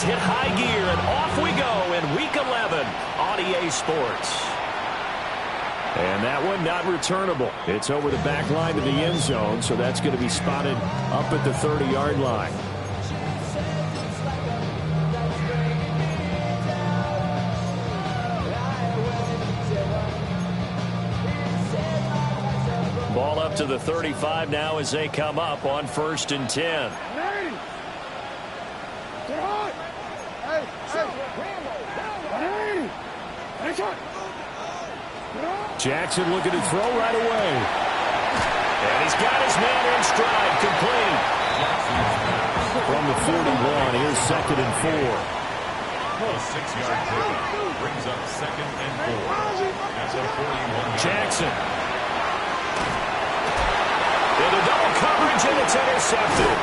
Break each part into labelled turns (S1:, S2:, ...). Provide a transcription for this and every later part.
S1: hit high gear, and off we go in Week 11 on EA Sports. And that one not returnable. It's over the back line to the end zone, so that's going to be spotted up at the 30-yard line. Ball up to the 35 now as they come up on 1st and 10. Jackson looking to throw right away. And he's got his man in stride, complete. From the 41, here's 2nd and 4.
S2: A 6-yard pickup brings up 2nd and 4. At the 41.
S1: Jackson. Into double coverage, and it's intercepted.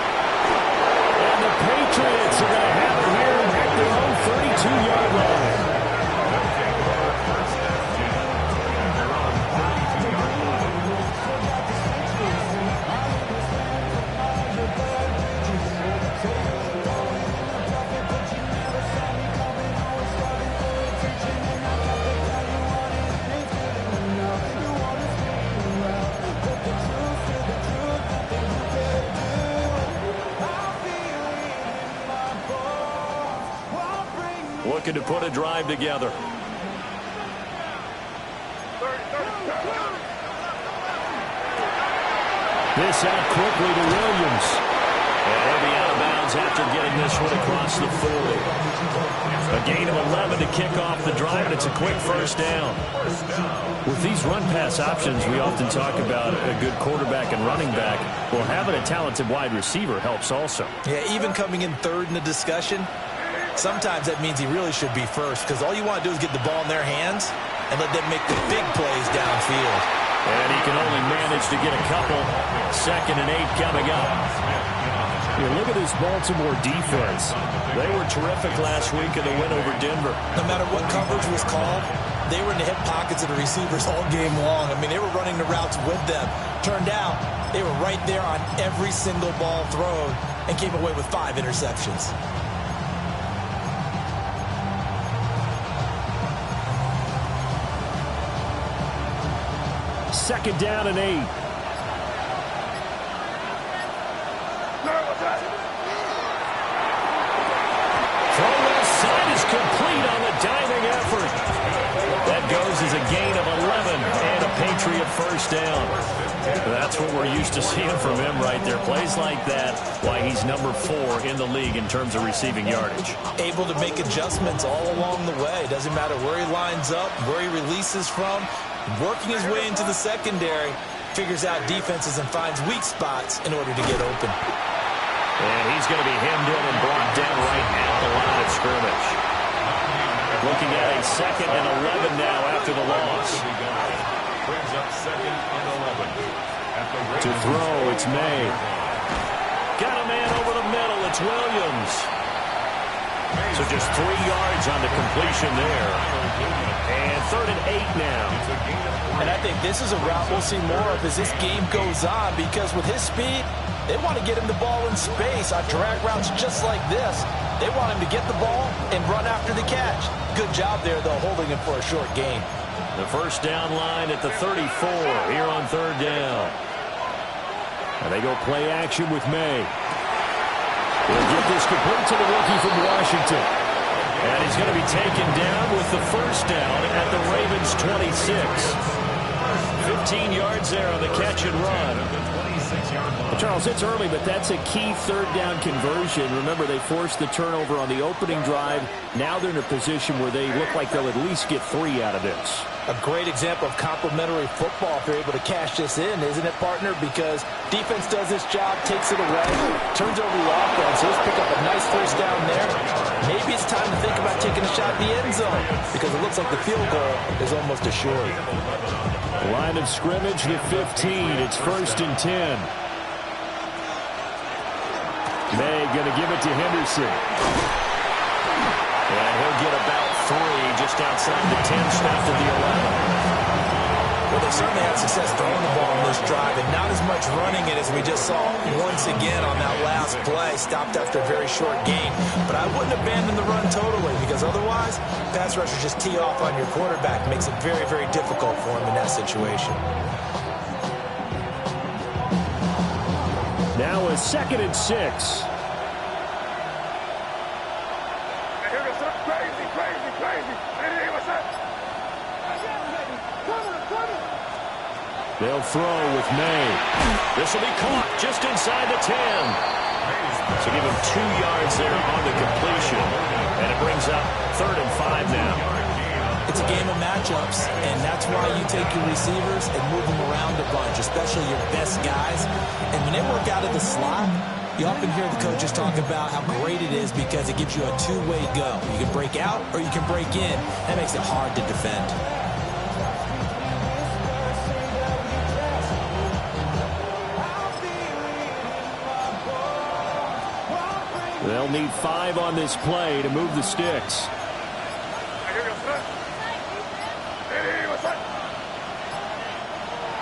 S1: And the Patriots are going to have it here at their own 32-yard line. Looking to put a drive together. This out quickly to Williams. And he'll be out of bounds after getting this one across the 40. A gain of 11 to kick off the drive, and it's a quick 1st down. With these run-pass options, we often talk about a good quarterback and running back. Well, having a talented wide receiver helps also.
S3: Yeah, even coming in 3rd in the discussion, sometimes that means he really should be 1st, because all you want to do is get the ball in their hands and let them make the big plays downfield.
S1: And he can only manage to get a couple. 2nd and 8 coming up. Here, look at this Baltimore defense. They were terrific last week in the win over Denver.
S3: No matter what coverage was called, they were in the hip pockets of the receivers all game long. I mean, they were running the routes with them. Turned out, they were right there on every single ball thrown and came away with 5 interceptions.
S1: Second down and 8. Throw left side is complete on the diving effort. That goes as a gain of 11 and a Patriot 1st down. That's what we're used to seeing from him right there. Plays like that, why he's number 4 in the league in terms of receiving yardage.
S3: Able to make adjustments all along the way. Doesn't matter where he lines up, where he releases from. Working his way into the secondary, figures out defenses and finds weak spots in order to get open.
S1: And he's going to be hemmed in and brought down right at the line of scrimmage. Looking at a 2nd and 11 now after the loss.
S2: Brings up 2nd and 11.
S1: To throw, it's May. Got a man over the middle, it's Williams. So just 3 yards on the completion there. And 3rd and 8 now.
S3: And I think this is a route we'll see more of as this game goes on, because with his speed, they want to get him the ball in space on drag routes just like this. They want him to get the ball and run after the catch. Good job there, though, holding him for a short gain.
S1: The 1st down line at the 34 here on 3rd down. And they go play action with May. He'll get this complete to the rookie from Washington. And he's going to be taken down with the 1st down at the Ravens 26. 15 yards there on the catch and run. Well, Charles, it's early, but that's a key 3rd down conversion. Remember, they forced the turnover on the opening drive. Now they're in a position where they look like they'll at least get 3 out of this.
S3: A great example of complementary football if they're able to cash this in, isn't it, partner? Because defense does this job, takes it away, turns over the offense. Let's pick up a nice 1st down there. Maybe it's time to think about taking a shot at the end zone, because it looks like the field goal is almost assured.
S1: Line of scrimmage, the 15. It's 1st and 10. May going to give it to Henderson. And he'll get about 3 just outside the 10, stopped at the 11.
S3: Well, they certainly had success throwing the ball in this drive and not as much running it as we just saw once again on that last play. Stopped after a very short gain. But I wouldn't abandon the run totally, because otherwise, pass rushers just tee off on your quarterback. Makes it very, very difficult for him in that situation.
S1: Now a 2nd and 6. They'll throw with May. This will be caught just inside the 10. So give him 2 yards there on the completion. And it brings up 3rd and 5 now.
S3: It's a game of matchups, and that's why you take your receivers and move them around a bunch, especially your best guys. And when they work out of the slot, you often hear the coaches talk about how great it is because it gives you a two-way go. You can break out or you can break in. That makes it hard to defend.
S1: They'll need 5 on this play to move the sticks.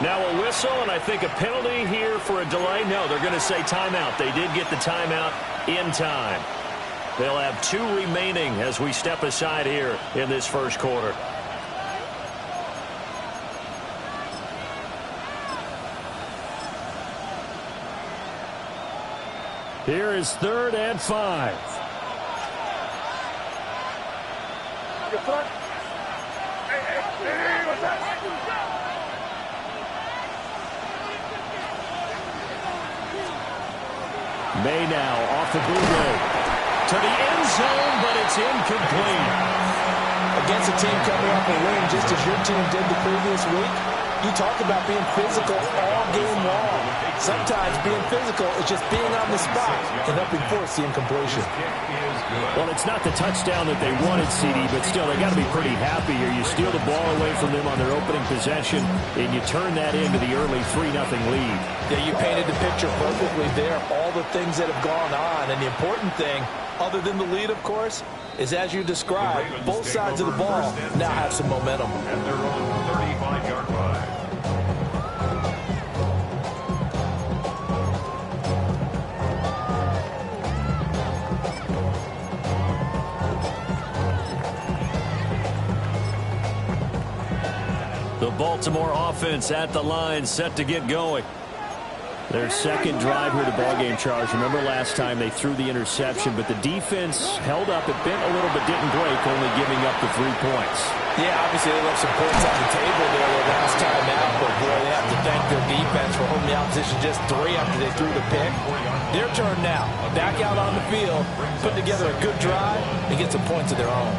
S1: Now a whistle, and I think a penalty here for a delay. No, they're going to say timeout. They did get the timeout in time. They'll have 2 remaining as we step aside here in this first quarter. Here is 3rd and 5. May now off the bootleg to the end zone, but it's incomplete.
S3: Against a team coming off a win just as your team did the previous week, you talk about being physical all game long. Sometimes being physical is just being on the spot and helping force the incompletion.
S1: Well, it's not the touchdown that they wanted, CD, but still, they got to be pretty happy here. You steal the ball away from them on their opening possession, and you turn that into the early 3-0 lead.
S3: Yeah, you painted the picture perfectly there. All the things that have gone on, and the important thing, other than the lead, of course, is as you described, both sides of the ball now have some momentum.
S2: And they're on 35-yard line.
S1: The Baltimore offense at the line, set to get going. Their second drive here to ballgame charge. Remember last time they threw the interception, but the defense held up. It bent a little but didn't break, only giving up the 3 points.
S3: Yeah, obviously they left some points on the table there the last time out, but boy, they have to thank their defense for holding the opposition just 3 after they threw the pick. Their turn now. Back out on the field, put together a good drive, and get some points of their own.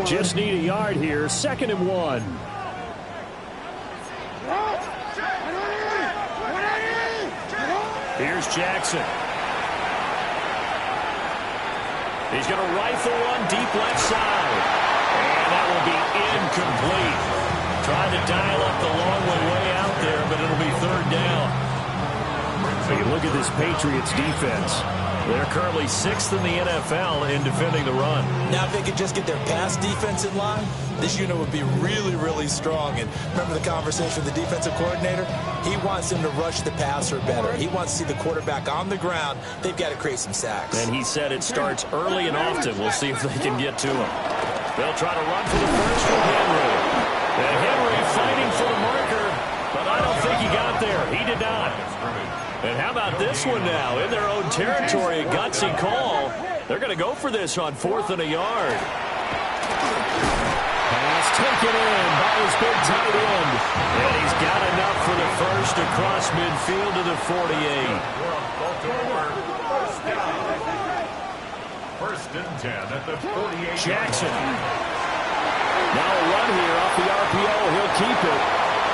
S1: Just need a yard here. 2nd and 1. Here's Jackson. He's going to rifle one deep left side. And that will be incomplete. Trying to dial up the long way out there, but it'll be 3rd down. So you look at this Patriots defense. They're currently 6th in the NFL in defending the run.
S3: Now, if they could just get their pass defense in line, this unit would be really, really strong. And remember the conversation with the defensive coordinator? He wants them to rush the passer better. He wants to see the quarterback on the ground. They've got to create some sacks.
S1: And he said it starts early and often. We'll see if they can get to him. They'll try to run for the first with Henry. And Henry fighting for the marker, but I don't think he got there. He did not. And how about this one now? In their own territory, a gutsy call. They're going to go for this on 4th and a yard. Pass taken in by his big tight end. And he's got enough for the first across midfield to the 48.
S2: 1st and 10 at the 48.
S1: Jackson. Now a run here off the RPO. He'll keep it.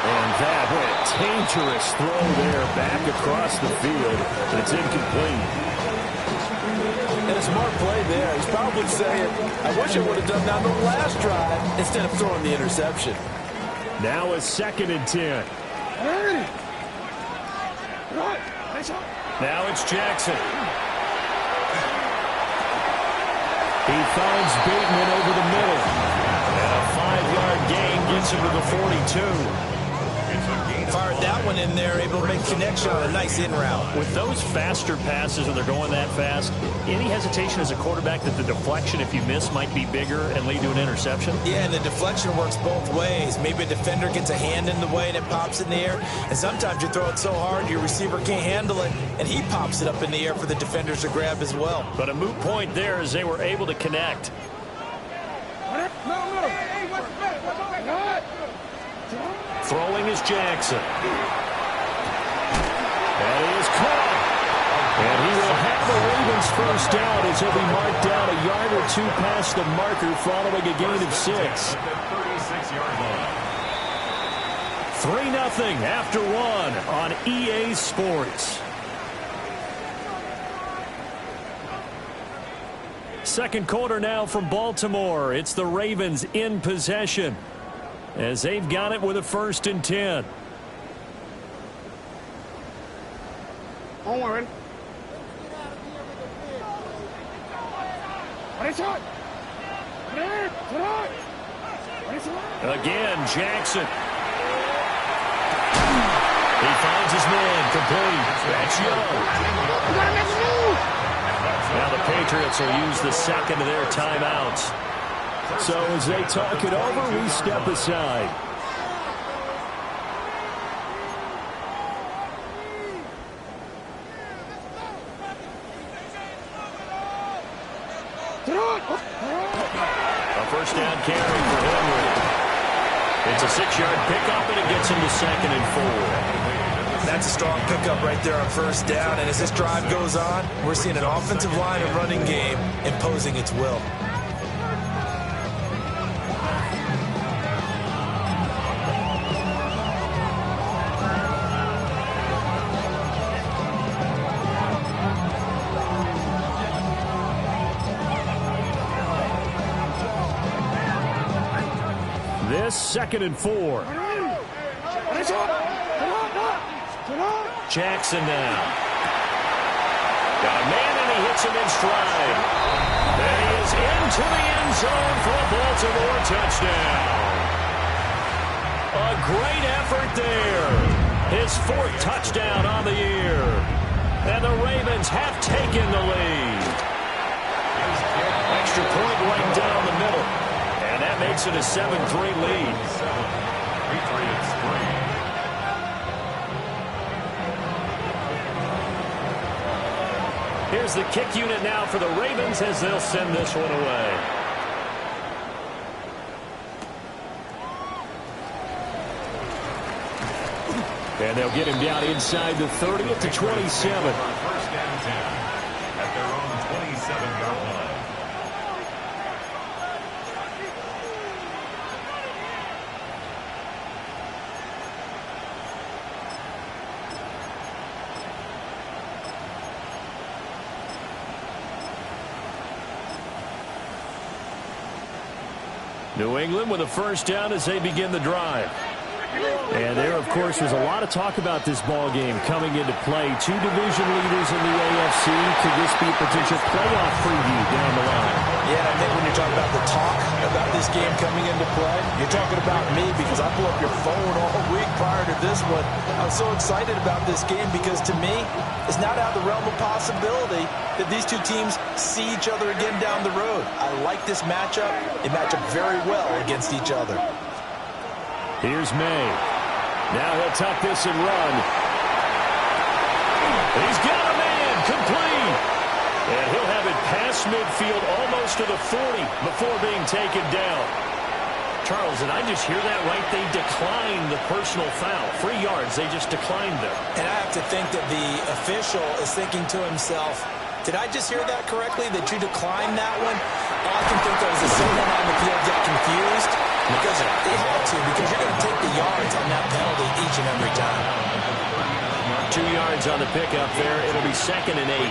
S1: And that, what a dangerous throw there back across the field. And it's incomplete.
S3: And a smart play there. He's probably saying, I wish I would have done that on the last drive instead of throwing the interception.
S1: Now a 2nd and 10. Now it's Jackson. He finds Bateman over the middle. And a 5-yard gain gets him to the 42.
S3: Fired that one in there, able to make connection on a nice in route.
S1: With those faster passes when they're going that fast, any hesitation as a quarterback that the deflection, if you miss, might be bigger and lead to an interception?
S3: Yeah, and the deflection works both ways. Maybe a defender gets a hand in the way and it pops in the air. And sometimes you throw it so hard your receiver can't handle it, and he pops it up in the air for the defenders to grab as well.
S1: But a moot point there as they were able to connect. Throwing is Jackson. That is caught. And he will have the Ravens first down as he'll be marked down a yard or two past the marker following a gain of 6. 3-0 after 1 on EA Sports. Second quarter now from Baltimore. It's the Ravens in possession as they've got it with a 1st and 10. Again, Jackson. He finds his man, complete. That's Young. Now the Patriots will use the second of their timeouts. So as they talk it over, we step aside. A first down carry for Henry. It's a 6-yard pickup, and it gets him to 2nd and 4.
S3: That's a strong pickup right there on first down. And as this drive goes on, we're seeing an offensive line and running game imposing its will.
S1: This 2nd and 4. Jackson now. Got a man and he hits him in stride. And he is into the end zone for a Baltimore touchdown. A great effort there. His 4th touchdown on the year. And the Ravens have taken the lead. Extra point right down the middle. And that makes it a 7-3 lead.
S2: Patriots 3.
S1: Here's the kick unit now for the Ravens as they'll send this one away. And they'll get him down inside the 30 to 27.
S2: First and 10 at their own 27-yard line.
S1: New England with a first down as they begin the drive. And there, of course, was a lot of talk about this ball game coming into play. 2 division leaders in the AFC. Could this be a potential playoff preview down the line?
S3: Yeah, I think when you're talking about the talk about this game coming into play, you're talking about me because I blew up your phone all week prior to this one. I was so excited about this game because to me, it's not out of the realm of possibility that these two teams see each other again down the road. I like this matchup. They match up very well against each other.
S1: Here's May. Now he'll tuck this and run. He's got a man, complete. And he'll have it past midfield almost to the 40 before being taken down. Charles, did I just hear that right? They declined the personal foul. 3 yards, they just declined them.
S3: And I have to think that the official is thinking to himself, did I just hear that correctly, that you declined that one? All I can think of is that someone on the field got confused because they had to, because you're going to take the yards on that penalty each and every time.
S1: 2 yards on the pickup there. It'll be 2nd and 8.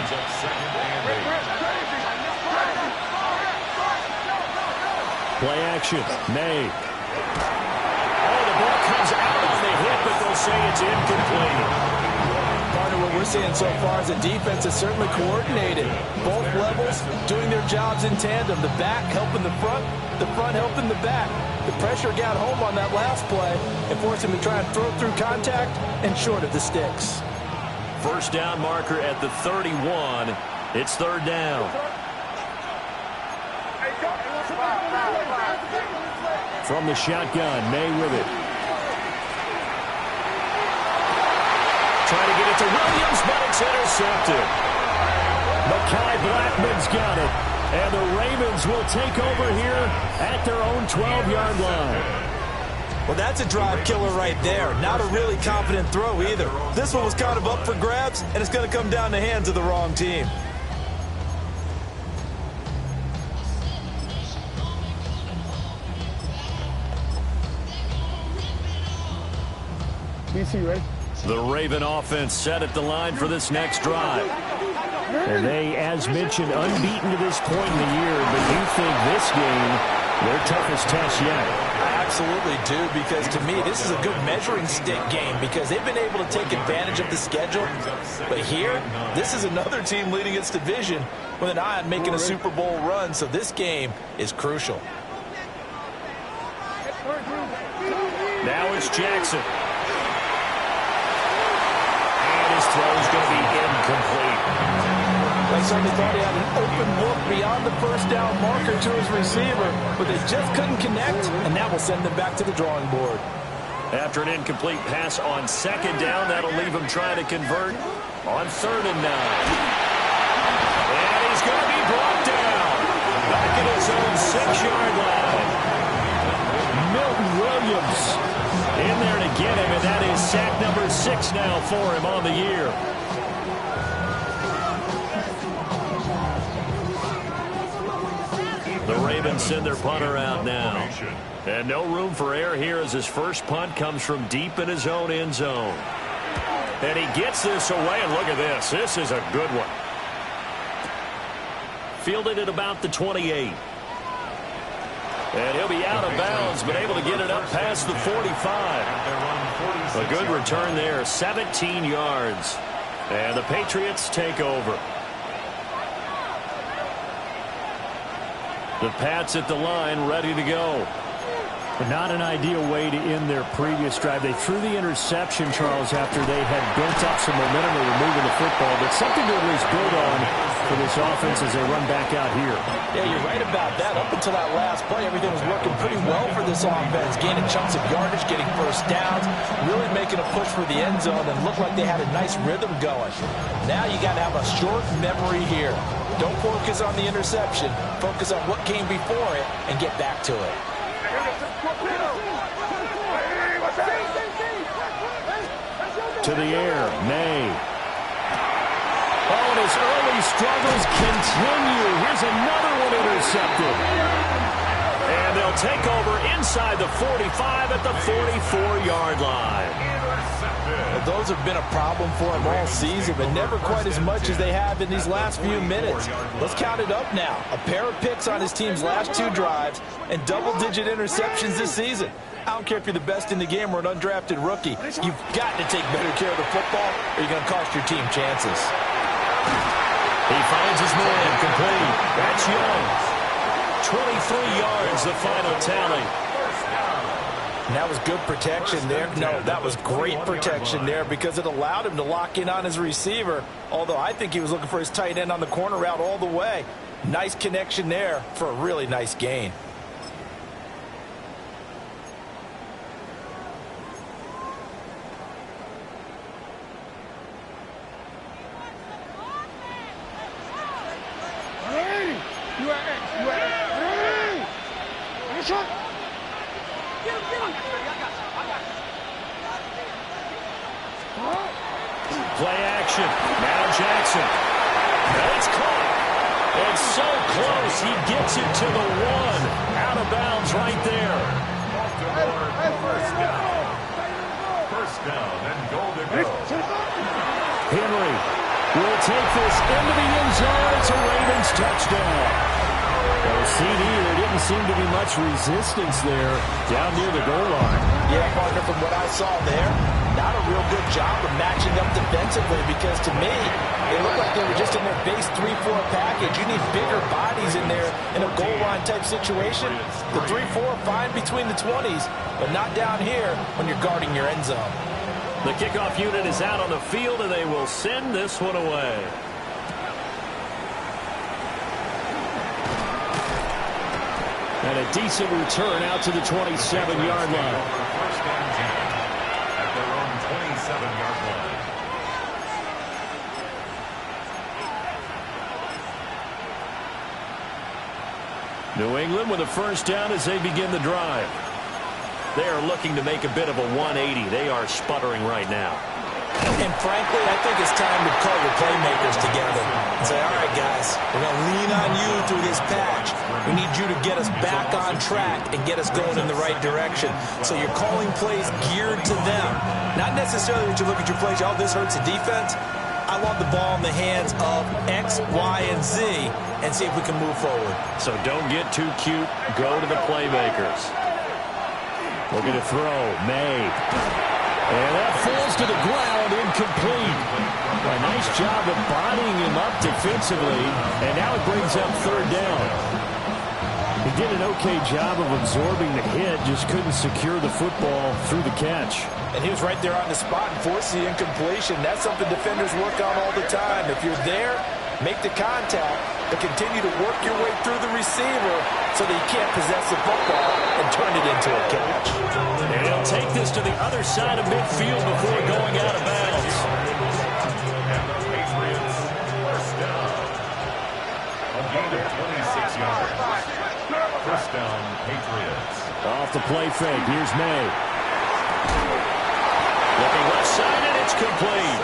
S1: Play action. May. Oh, the ball comes out on the hit, but they'll say it's incomplete. Partner, what
S3: we're seeing so far is the defense is certainly coordinated. Both levels doing their jobs in tandem. The back helping the front helping the back. The pressure got home on that last play and forced him to try and throw through contact and short of the sticks.
S1: First down marker at the 31. It's third down. From the shotgun, May with it. Trying to get it to Williams, but it's intercepted. Mekhi Blackmon's got it. And the Ravens will take over here at their own 12-yard line.
S3: Well, that's a drive killer right there. Not a really confident throw either. This one was kind of up for grabs, and it's going to come down the hands of the wrong team.
S4: BC, ready?
S1: The Raven offense set at the line for this next drive. And they, as mentioned, unbeaten to this point in the year, but you think this game, their toughest test yet?
S3: I absolutely do, because to me, this is a good measuring stick game because they've been able to take advantage of the schedule. But here, this is another team leading its division with an eye on making a Super Bowl run, so this game is crucial.
S1: Now it's Jackson. And his throw is going to be incomplete.
S3: They certainly thought he had an open look beyond the first down marker to his receiver, but they just couldn't connect, and that will send them back to the drawing board.
S1: After an incomplete pass on second down, that'll leave him trying to convert on 3rd and 9. And he's going to be brought down back at his own 6-yard line. Milton Williams in there to get him, and that is sack number 6 now for him on the year. The Ravens send their punter out now. And no room for error here as his first punt comes from deep in his own end zone. And he gets this away, and look at this. This is a good one. Fielded at about the 28. And he'll be out of bounds, but able to get it up past the 45. A good return there, 17 yards. And the Patriots take over. The Pats at the line, ready to go. But not an ideal way to end their previous drive. They threw the interception, Charles, after they had built up some momentum of moving the football. But something to at least build on for this offense as they run back out here.
S3: Yeah, you're right about that. Up until that last play, everything was working pretty well for this offense. Gaining chunks of yardage, getting first downs, really making a push for the end zone, and looked like they had a nice rhythm going. Now you got to have a short memory here. Don't focus on the interception. Focus on what came before it and get back to it.
S1: To the air, May. Oh, and his early struggles continue. Here's another one intercepted. And they'll take over inside the 45 at the 44-yard line.
S3: Well, those have been a problem for them all season, but never quite as much as they have in these last few minutes. Let's count it up now. A pair of picks on his team's last 2 drives and double-digit interceptions this season. I don't care if you're the best in the game or an undrafted rookie. You've got to take better care of the football or you're going to cost your team chances.
S1: He finds his man complete. That's Young. 23 yards, the final tally.
S3: And that was good protection there. No, that was great protection there because it allowed him to lock in on his receiver, although I think he was looking for his tight end on the corner route all the way. Nice connection there for a really nice gain.
S1: Play action. Now Jackson. And it's caught. It's so close. He gets it to the 1. Out of bounds right there.
S2: First down and goal to go.
S1: Henry will take this into the end zone. It's a Ravens touchdown. Well, CD, there didn't seem to be much resistance there down near the goal line.
S3: Yeah, partner, from what I saw there, not a real good job of matching up defensively because, to me, they look like they were just in their base 3-4 package. You need bigger bodies in there in a goal line type situation. The 3-4 fine between the 20s, but not down here when you're guarding your end zone.
S1: The kickoff unit is out on the field, and they will send this one away. And a decent return out to the 27-yard line.
S2: First down 10 at their own 27-yard line.
S1: New England with a first down as they begin the drive. They are looking to make a bit of a 180. They are sputtering right now.
S3: And frankly, I think it's time to call your playmakers together and say, all right, guys, we're going to lean on you through this patch. We need you to get us back on track and get us going in the right direction. So you're calling plays geared to them. Not necessarily that you look at your plays, oh, this hurts the defense. I want the ball in the hands of X, Y, and Z and see if we can move forward.
S1: So don't get too cute. Go to the playmakers. Looking to throw. May. And that falls to the ground, incomplete. A nice job of bodying him up defensively, and now it brings up third down. He did an okay job of absorbing the hit, just couldn't secure the football through the catch.
S3: And he was right there on the spot and forced the incompletion. That's something defenders work on all the time. If you're there, make the contact, but continue to work your way through the receiver so that you can't possess the football and turn it into a catch.
S1: And he'll take this to the other side of midfield before going out of bounds.
S2: And the Patriots first down. A gain of 26 yards. First down, Patriots.
S1: Off the play fake. Here's May. Looking left side, and it's complete.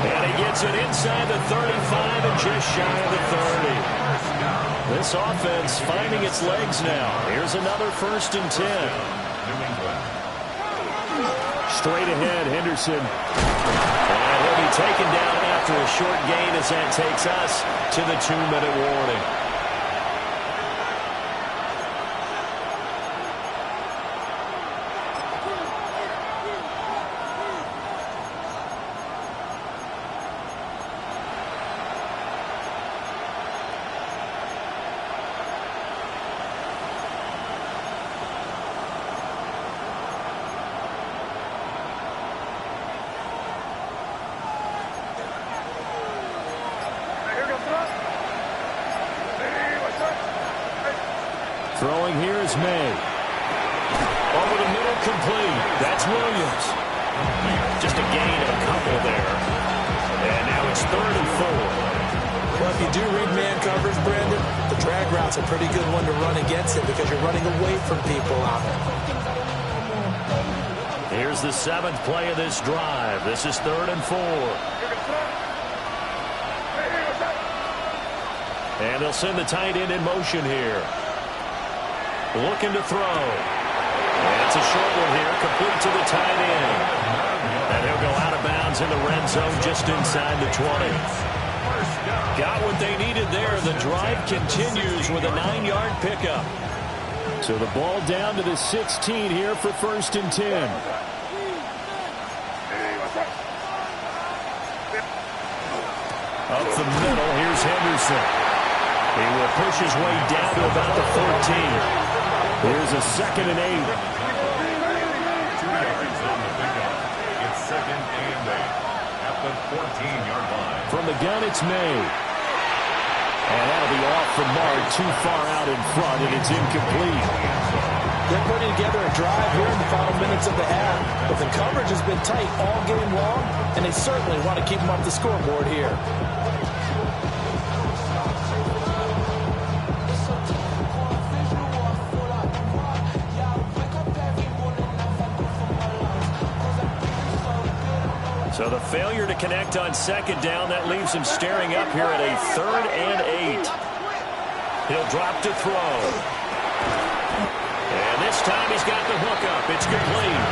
S1: And he gets it inside the 35 and just shy of the 30. This offense finding its legs now. Here's another 1st and 10.
S2: New England.
S1: Straight ahead, Henderson. And he'll be taken down after a short gain as that takes us to the 2-minute warning. Throwing here is May. Over the middle, complete. That's Williams. Just a gain of a couple there. And now it's 3rd and 4.
S3: Well, if you do read man coverage, Brandon, the drag route's a pretty good one to run against it because you're running away from people out there.
S1: Here's the 7th play of this drive. This is 3rd and 4. And they'll send the tight end in motion here. Looking to throw. And it's a short one here, complete to the tight end. And he'll go out of bounds in the red zone just inside the 20. Got what they needed there. The drive continues with a 9-yard pickup. So the ball down to the 16 here for 1st and 10. Up the middle, here's Henderson. He will push his way down to about the 14. Here's a 2nd and 8.
S2: 2 yards on the pickup. It's 2nd and 8 at the 14-yard line.
S1: From the gun, it's May. And that'll be off the mark, too far out in front, and it's incomplete.
S3: They're putting together a drive here in the final minutes of the half, but the coverage has been tight all game long, and they certainly want to keep them off the scoreboard here.
S1: So the failure to connect on 2nd down, that leaves him staring up here at a 3rd and 8. He'll drop to throw. And this time he's got the hook up. It's complete.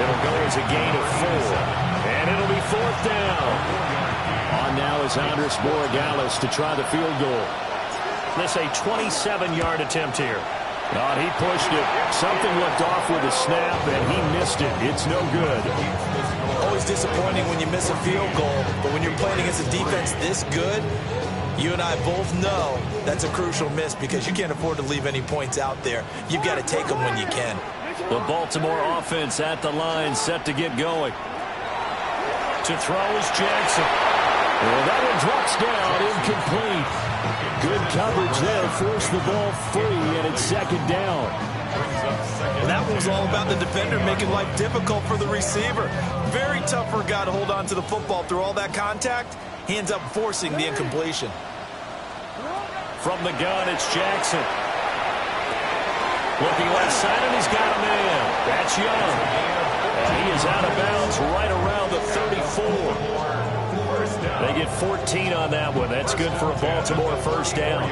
S1: It'll go as a gain of 4. And it'll be 4th down. On now is Andres Borregales to try the field goal. This a 27-yard attempt here. Oh, he pushed it. Something looked off with a snap, and he missed it. It's no good.
S3: Always disappointing when you miss a field goal, but when you're playing against a defense this good, you and I both know that's a crucial miss because you can't afford to leave any points out there. You've got to take them when you can.
S1: The Baltimore offense at the line, set to get going. To throw is Jackson. Well, that one drops down, incomplete. Good coverage there, forced the ball free, and it's second down.
S3: Well, that one was all about the defender making life difficult for the receiver. Very tough for a guy to hold on to the football through all that contact. He ends up forcing the incompletion.
S1: From the gun, it's Jackson. Looking left side, and he's got a man. That's Young. And he is out of bounds right around the 34. They get 14 on that one. That's good for a Baltimore first down.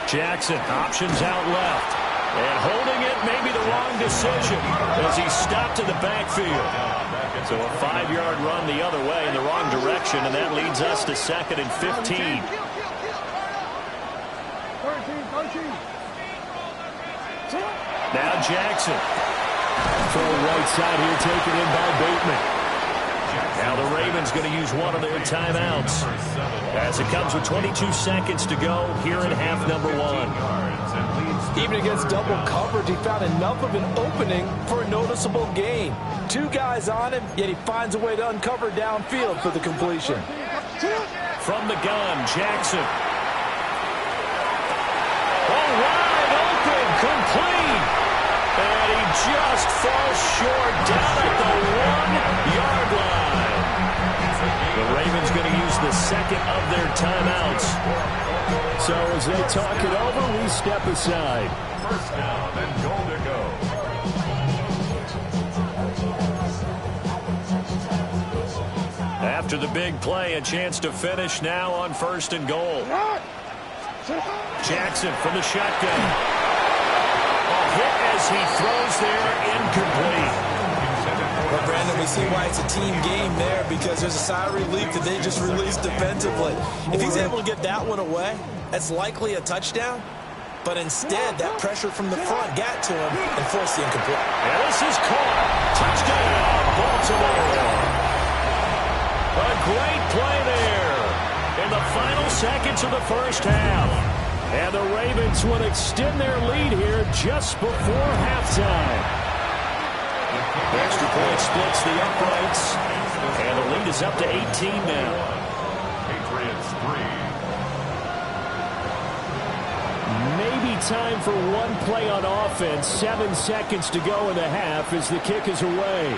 S1: Jackson, options out left. And holding it may be the wrong decision as he stopped in the backfield. So a 5-yard run the other way in the wrong direction, and that leads us to 2nd and 15. Now Jackson. Throw right side here taken in by Bateman. Now the Ravens going to use one of their timeouts as it comes with 22 seconds to go here in half number 1.
S3: Even against double coverage, he found enough of an opening for a noticeable gain. 2 guys on him, yet he finds a way to uncover downfield for the completion.
S1: From the gun, Jackson. Oh, wide open, complete. And he just falls short down at the 1-yard line. The Ravens going to use the second of their timeouts. So as they talk it over, we step aside.
S2: First down and goal to go.
S1: After the big play, a chance to finish now on 1st and goal. Jackson from the shotgun. A hit as he throws there, incomplete.
S3: Well, Brandon, we see why it's a team game there because there's a sigh of relief that they just released defensively. If he's able to get that one away, that's likely a touchdown. But instead, that pressure from the front got to him and forced the incomplete.
S1: And this is caught. Touchdown, Baltimore. A great play there in the final seconds of the first half. And the Ravens would extend their lead here just before halftime. The extra point splits the uprights, and the lead is up to 18 now.
S2: Patriots 3.
S1: Maybe time for one play on offense. 7 seconds to go in the half as the kick is away.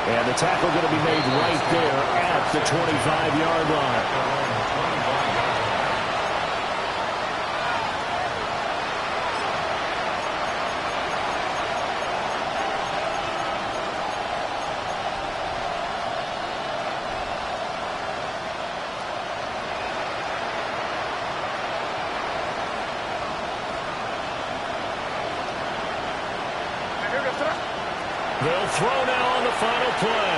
S1: And the tackle going to be made right there at the 25-yard line. They'll throw now on the final play.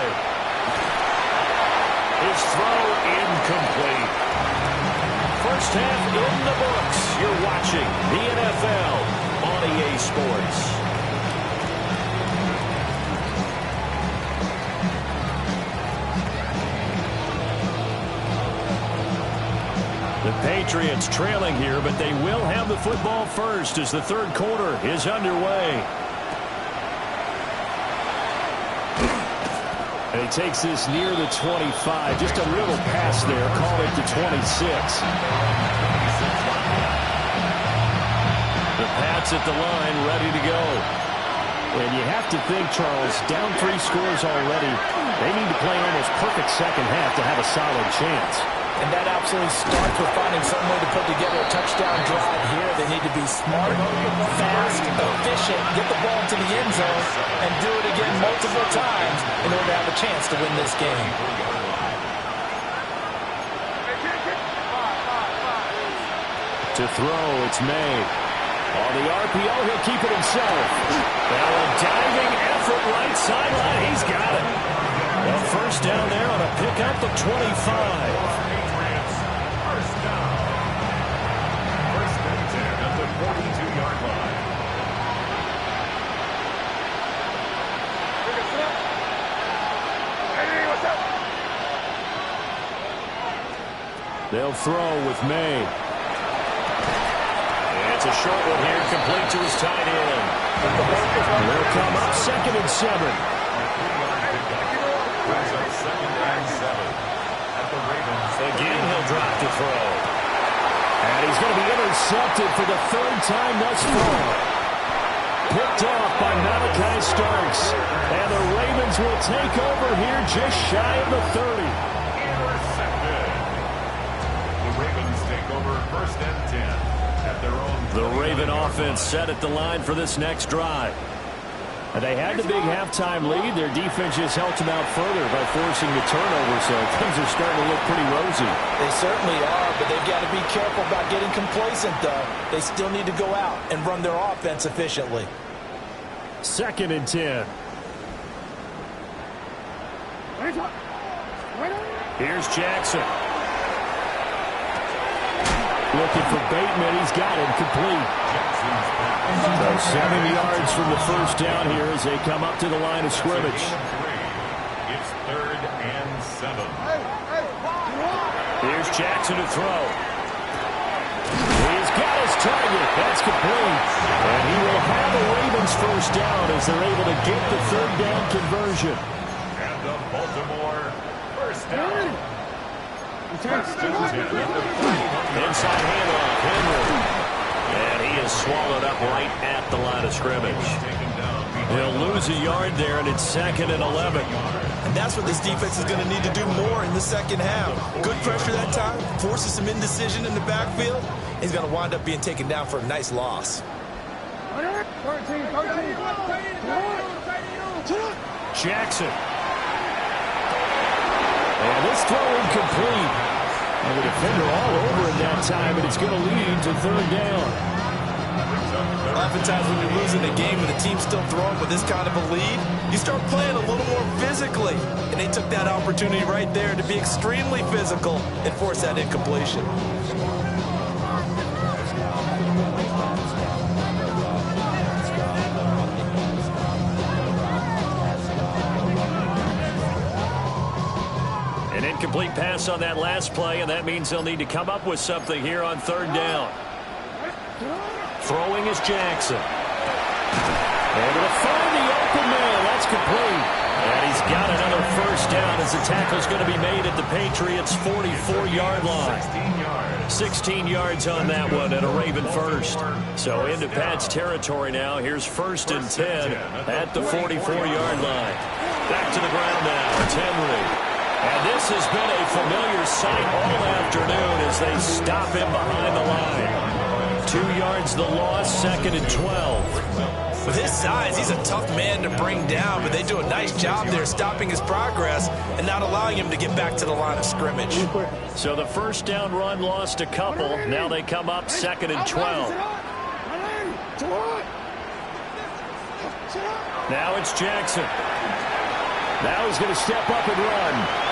S1: His throw incomplete. First half in the books. You're watching the NFL on EA Sports. The Patriots trailing here, but they will have the football first as the third quarter is underway. And he takes this near the 25. Just a little pass there. Call it to 26. The Pats at the line, ready to go. And you have to think, Charles, down 3 scores already. They need to play an almost perfect second half to have a solid chance.
S3: And that absolutely starts with finding some way to put together a touchdown drive here. They need to be smart, fast, efficient, get the ball to the end zone, and do it again multiple times in order to have a chance to win this game.
S1: To throw, it's May. On the RPO, he'll keep it himself. Now a diving effort right sideline. He's got it. Well, first down there on a pickup of 25.
S2: Patriots, first down. First and 10 at the 42-yard line.
S1: They'll throw with May. And it's a short one here, complete to his tight end. They'll come up 2nd and 7.
S2: Brings up 2nd and 7 at the Ravens.
S1: Again, he'll drop to throw. And he's going to be intercepted for the 3rd time thus far. Picked off by Malachi Starks. And the Ravens will take over here just shy of the 30.
S2: Intercepted. The Ravens take over 1st and 10 at their own.
S1: The Raven offense set at the line for this next drive. And they had the big halftime lead. Their defense just helped them out further by forcing the turnover, so things are starting to look pretty rosy.
S3: They certainly are, but they've got to be careful about getting complacent, though. They still need to go out and run their offense efficiently.
S1: 2nd and 10. Here's Jackson. Looking for Bateman. He's got him complete. So 7 yards from the first down here as they come up to the line of scrimmage.
S2: It's 3rd and 7.
S1: Here's Jackson to throw. He's got his target. That's complete. And he will have the Ravens first down as they're able to get the 3rd down conversion.
S2: And the Baltimore first down. First and 10.
S1: Inside handoff, Henry. And he is swallowed up right at the line of scrimmage. He'll lose a yard there, and it's 2nd and 11.
S3: And that's what this defense is going to need to do more in the second half. Good pressure that time, forces some indecision in the backfield. He's going to wind up being taken down for a nice loss.
S1: Jackson. And this throw incomplete. And the defender all over it that time, and it's going to lead to 3rd down.
S3: Oftentimes when you're losing a game and the team's still throwing with this kind of a lead, you start playing a little more physically. And they took that opportunity right there to be extremely physical and force that incompletion.
S1: An incomplete pass on that last play, and that means they'll need to come up with something here on 3rd down. Throwing is Jackson. Able to find the open man. That's complete. And he's got another first down as the tackle's going to be made at the Patriots' 44-yard line. 16 yards on that one and a Raven first. So into Pat's territory now. Here's 1st and 10 at the 44-yard line. Back to the ground now. It's Henry. And this has been a familiar sight all afternoon as they stop him behind the line. 2 yards the loss, 2nd and 12.
S3: With his size, he's a tough man to bring down, but they do a nice job there stopping his progress and not allowing him to get back to the line of scrimmage.
S1: So the first down run lost a couple. Now they come up 2nd and 12. Now it's Jackson. Now he's going to step up and run.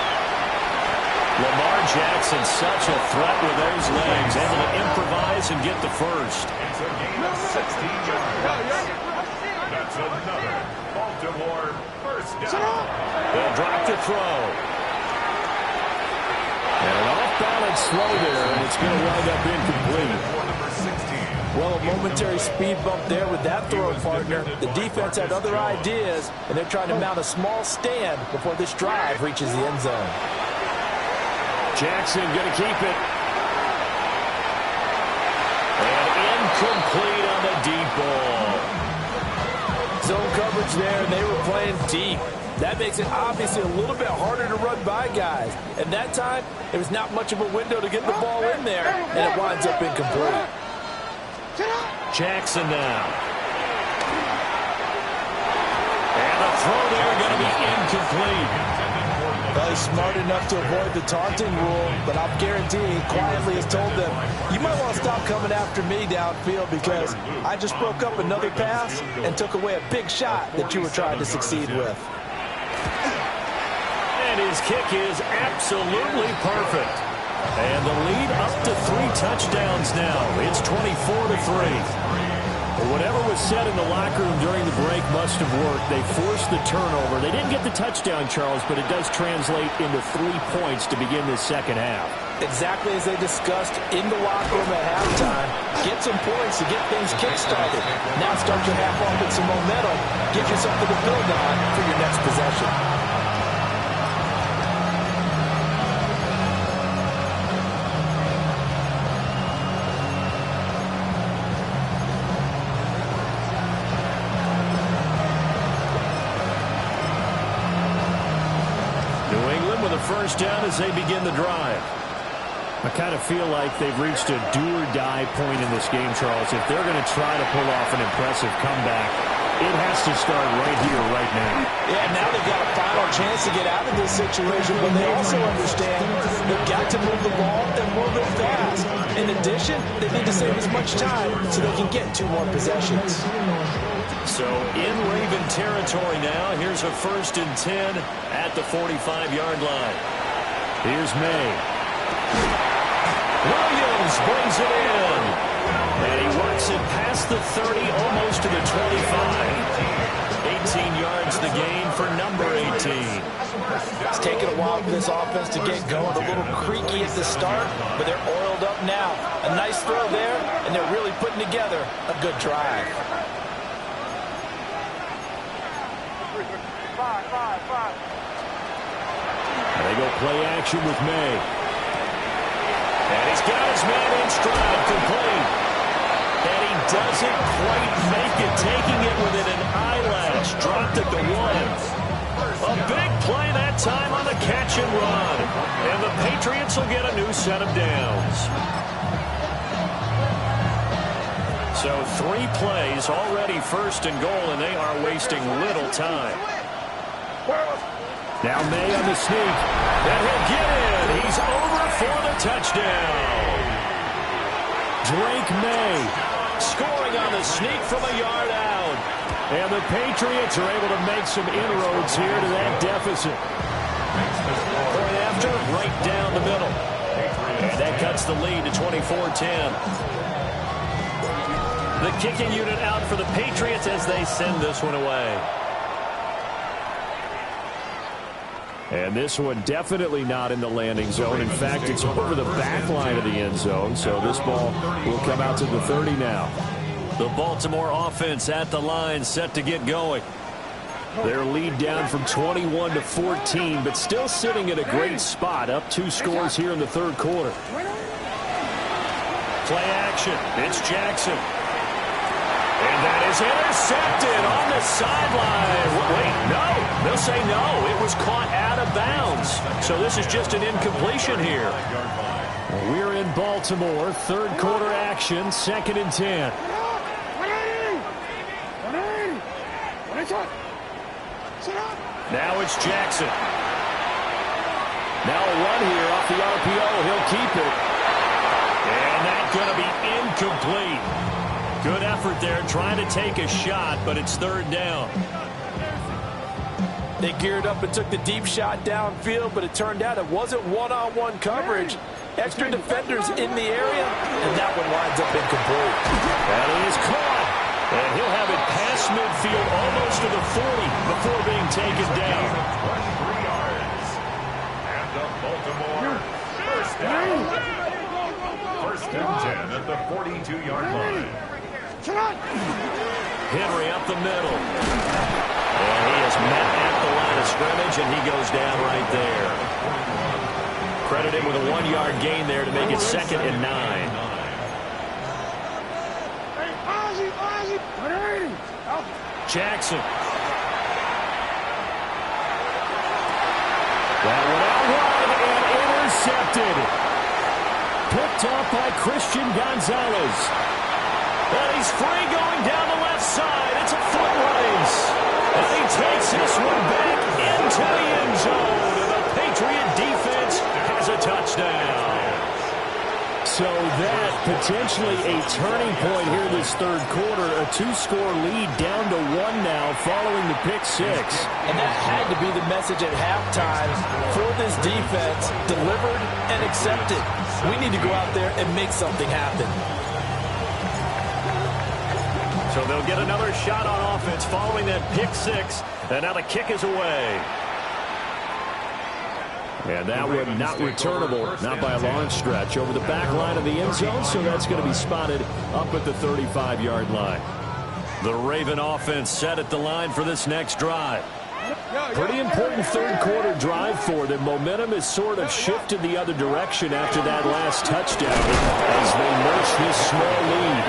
S1: Lamar Jackson, such a threat with those legs, able to improvise and get the first.
S2: It's a gain of 16 yards. That's another Baltimore first down.
S1: They'll drop to throw. And an off-balance throw there, and it's going to wind up incomplete.
S2: Number 16.
S3: Well, a momentary speed bump there with that throw partner. The defense had other ideas, and they're trying to mount a small stand before this drive reaches the end zone.
S1: Jackson going to keep it. And incomplete on the deep ball.
S3: Zone coverage there, and they were playing deep. That makes it obviously a little bit harder to run by guys. And that time, there was not much of a window to get the ball in there, and it winds up incomplete.
S1: Jackson now. And the throw there going to be incomplete.
S3: Well, he's smart enough to avoid the taunting rule, but I'll guarantee he quietly has told them, you might want to stop coming after me downfield because I just broke up another pass and took away a big shot that you were trying to succeed with.
S1: And his kick is absolutely perfect. And the lead up to 3 touchdowns now. It's 24-3. Well, whatever was said in the locker room during the break must have worked. They forced the turnover. They didn't get the touchdown, Charles, but it does translate into 3 points to begin this second half.
S3: Exactly as they discussed in the locker room at halftime. Get some points to get things kick-started. Now start your half off with some momentum. Give you something to build on for your next possession.
S1: First down as they begin the drive. I kind of feel like they've reached a do-or-die point in this game, Charles. If they're going to try to pull off an impressive comeback, it has to start right here, right now.
S3: Yeah, now they've got a final chance to get out of this situation, but they also understand they've got to move the ball and move it fast. In addition, they need to save as much time so they can get 2 more possessions.
S1: So in Raven territory now, here's a 1st and 10 at the 45-yard line. Here's May. Williams brings it in. And he works it past the 30, almost to the 25. 18 yards the gain for number 18.
S3: It's taken a while for this offense to get going. A little creaky at the start, but they're oiled up now. A nice throw there, and they're really putting together a good drive.
S1: And they go play action with May. And he's got his man in stride, complete. And he doesn't quite make it, taking it within an eyelash. Dropped at the 1. A big play that time on the catch and run. And the Patriots will get a new set of downs. So 3 plays, already 1st and goal, and they are wasting little time. Now May on the sneak. And he'll get in. He's over for the touchdown. Drake May scoring on the sneak from a yard out. And the Patriots are able to make some inroads here to that deficit. Point after, right down the middle. And that cuts the lead to 24-10. The kicking unit out for the Patriots as they send this one away. And this one definitely not in the landing zone. In fact, it's over the back line of the end zone. So this ball will come out to the 30 now. The Baltimore offense at the line, set to get going. Their lead down from 21 to 14, but still sitting at a great spot. Up 2 scores here in the 3rd quarter. Play action. It's Jackson. And that is intercepted on the sideline. Wait, no. They'll say no. It was caught out of bounds. So this is just an incompletion here. We're in Baltimore. 3rd quarter action. 2nd and 10. Now it's Jackson. Now a run here off the RPO. He'll keep it. And that's going to be incomplete. Good effort there, trying to take a shot, but it's 3rd down.
S3: They geared up and took the deep shot downfield, but it turned out it wasn't one-on-one coverage. Extra defenders in the area, and that one winds up incomplete.
S1: And he is caught. And he'll have it past midfield, almost to the 40, before being taken down.
S2: 23 yards. And the Baltimore 1st down. 1st and 10 at the 42-yard line.
S1: Henry up the middle. And he is met at the line of scrimmage, and he goes down right there. Credit him with a 1-yard gain there to make it 2nd and 9. Jackson. That one out wide and intercepted. Picked off by Christian Gonzalez. And he's free going down the left side. It's a foot race. And he takes this one back into the end zone. And the Patriot defense has a touchdown. So that potentially a turning point here this third quarter. A 2-score lead down to 1 now following the pick six.
S3: And that had to be the message at halftime for this defense. Delivered and accepted. We need to go out there and make something happen.
S1: So they'll get another shot on offense following that pick six. And now the kick is away. And that one not returnable, not by a long stretch, over the back line of the end zone, so that's going to be spotted up at the 35-yard line. The Raven offense set at the line for this next drive. Pretty important third quarter drive for them. Momentum has sort of shifted the other direction after that last touchdown as they nurse this small lead.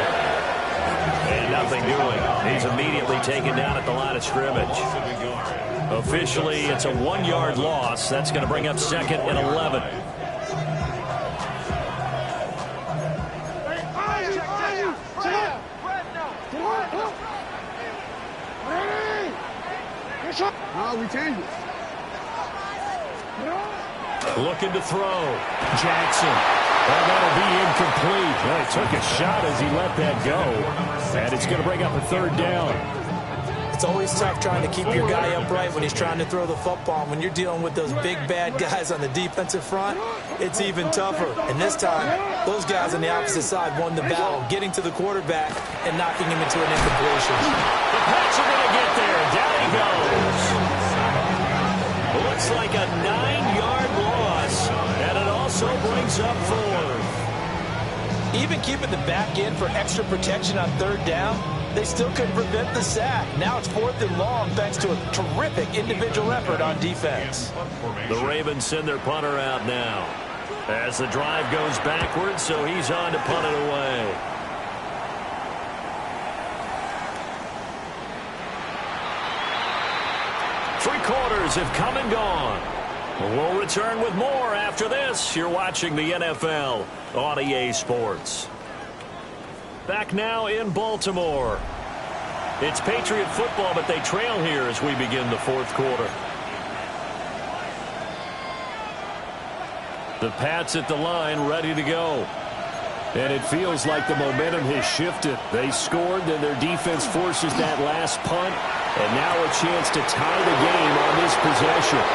S1: And nothing doing. He's immediately taken down at the line of scrimmage. Officially, it's a 1-yard loss. That's going to bring up 2nd and 11.
S4: We change it.
S1: Looking to throw. Jackson. Well, that'll be incomplete. Well, he took a shot as he let that go. And it's going to bring up a 3rd down.
S3: It's always tough trying to keep your guy upright when he's trying to throw the football. When you're dealing with those big, bad guys on the defensive front, it's even tougher. And this time, those guys on the opposite side won the battle, getting to the quarterback and knocking him into an incompletion.
S1: The Pats are going to get there. Down he goes. Looks like a 9-yard loss, and it also brings up 4th.
S3: Even keeping the back end for extra protection on 3rd down, they still couldn't prevent the sack. Now it's 4th and long thanks to a terrific individual effort on defense.
S1: The Ravens send their punter out now as the drive goes backwards, so he's on to punt it away. Three quarters have come and gone. We'll return with more after this. You're watching the NFL on EA Sports. Back now in Baltimore. It's Patriot football, but they trail here as we begin the 4th quarter. The Pats at the line, ready to go. And it feels like the momentum has shifted. They scored, then their defense forces that last punt. And now a chance to tie the game on this possession.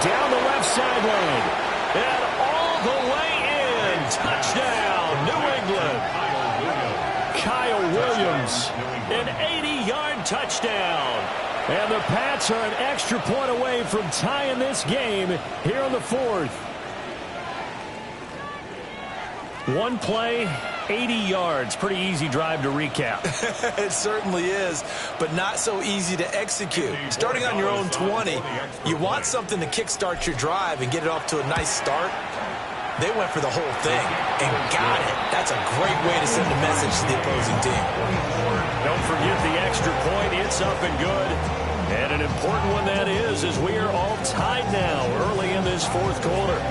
S1: Down the left sideline. And all the way in. Touchdown, New England. Kyle Williams, an 80-yard touchdown. And the Pats are an extra point away from tying this game here on the 4th. One play, 80 yards. Pretty easy drive to recap.
S3: It certainly is, but not so easy to execute. Starting on your own 20, you want something to kickstart your drive and get it off to a nice start. They went for the whole thing and got it. That's a great way to send a message to the opposing team.
S1: Don't forget the extra point. It's up and good. And an important one that is, as we are all tied now early in this 4th quarter.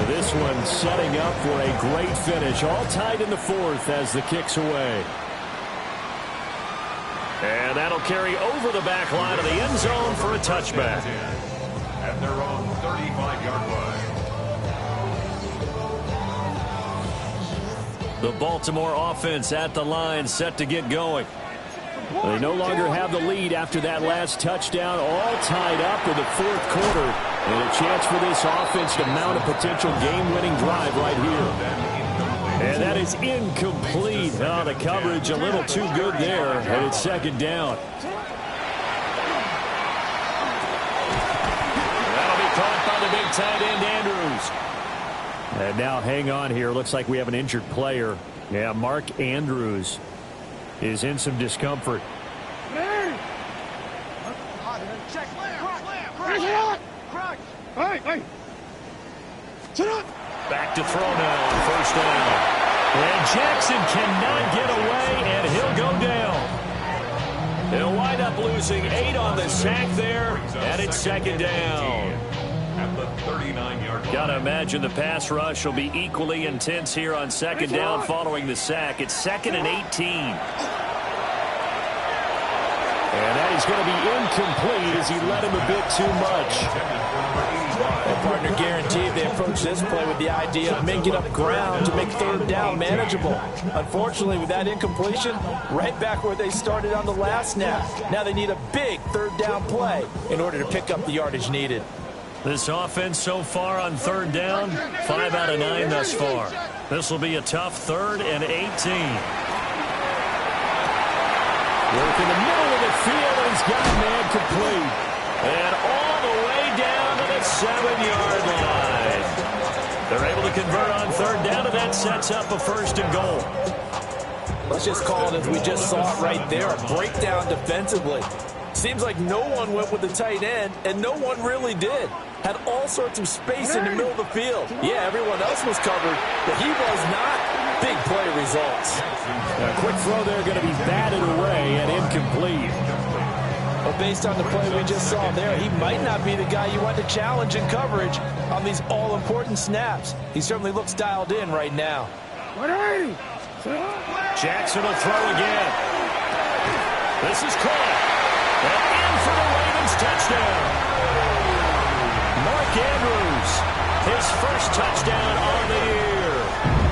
S1: This one setting up for a great finish. All tied in the 4th as the kick's away. And that'll carry over the back line of the end zone for a touchback.
S2: At their own 35-yard line.
S1: The Baltimore offense at the line, set to get going. They no longer have the lead after that last touchdown, all tied up in the 4th quarter. And a chance for this offense to mount a potential game-winning drive right here. And that is incomplete. Oh, the coverage a little too good there, and it's 2nd down. That'll be caught by the big tight end, Andrews. And now hang on here. Looks like we have an injured player. Yeah, Mark Andrews is in some discomfort. Back to throw now on 1st down. And Jackson cannot get away, and he'll go down. They'll wind up losing 8 on the sack there, and it's 2nd down.
S2: At the 39-yard line.
S1: Got to imagine the pass rush will be equally intense here on 2nd down following the sack. It's 2nd and 18. And that is going to be incomplete as he led him a bit too much.
S3: And partner, guaranteed they approach this play with the idea of making up ground to make third down manageable. Unfortunately, with that incompletion, right back where they started on the last snap. Now they need a big third down play in order to pick up the yardage needed.
S1: This offense so far on third down, 5 out of 9 thus far. This will be a tough 3rd and 18. Work in the middle of the field, and he's got a man complete. And all the way down to the 7-yard line. They're able to convert on third down, and that sets up a 1st and goal.
S3: Let's just call it as we just saw it right there, a breakdown defensively. Seems like no one went with the tight end, and no one really did. Had all sorts of space in the middle of the field. Yeah, everyone else was covered, but he was not. Big play results.
S1: A quick throw there going to be batted away and incomplete.
S3: Well, based on the play we just saw there, he might not be the guy you want to challenge in coverage on these all-important snaps. He certainly looks dialed in right now.
S1: Jackson will throw again. This is caught. And in for the Ravens touchdown. Mark Andrews, his first touchdown on the year.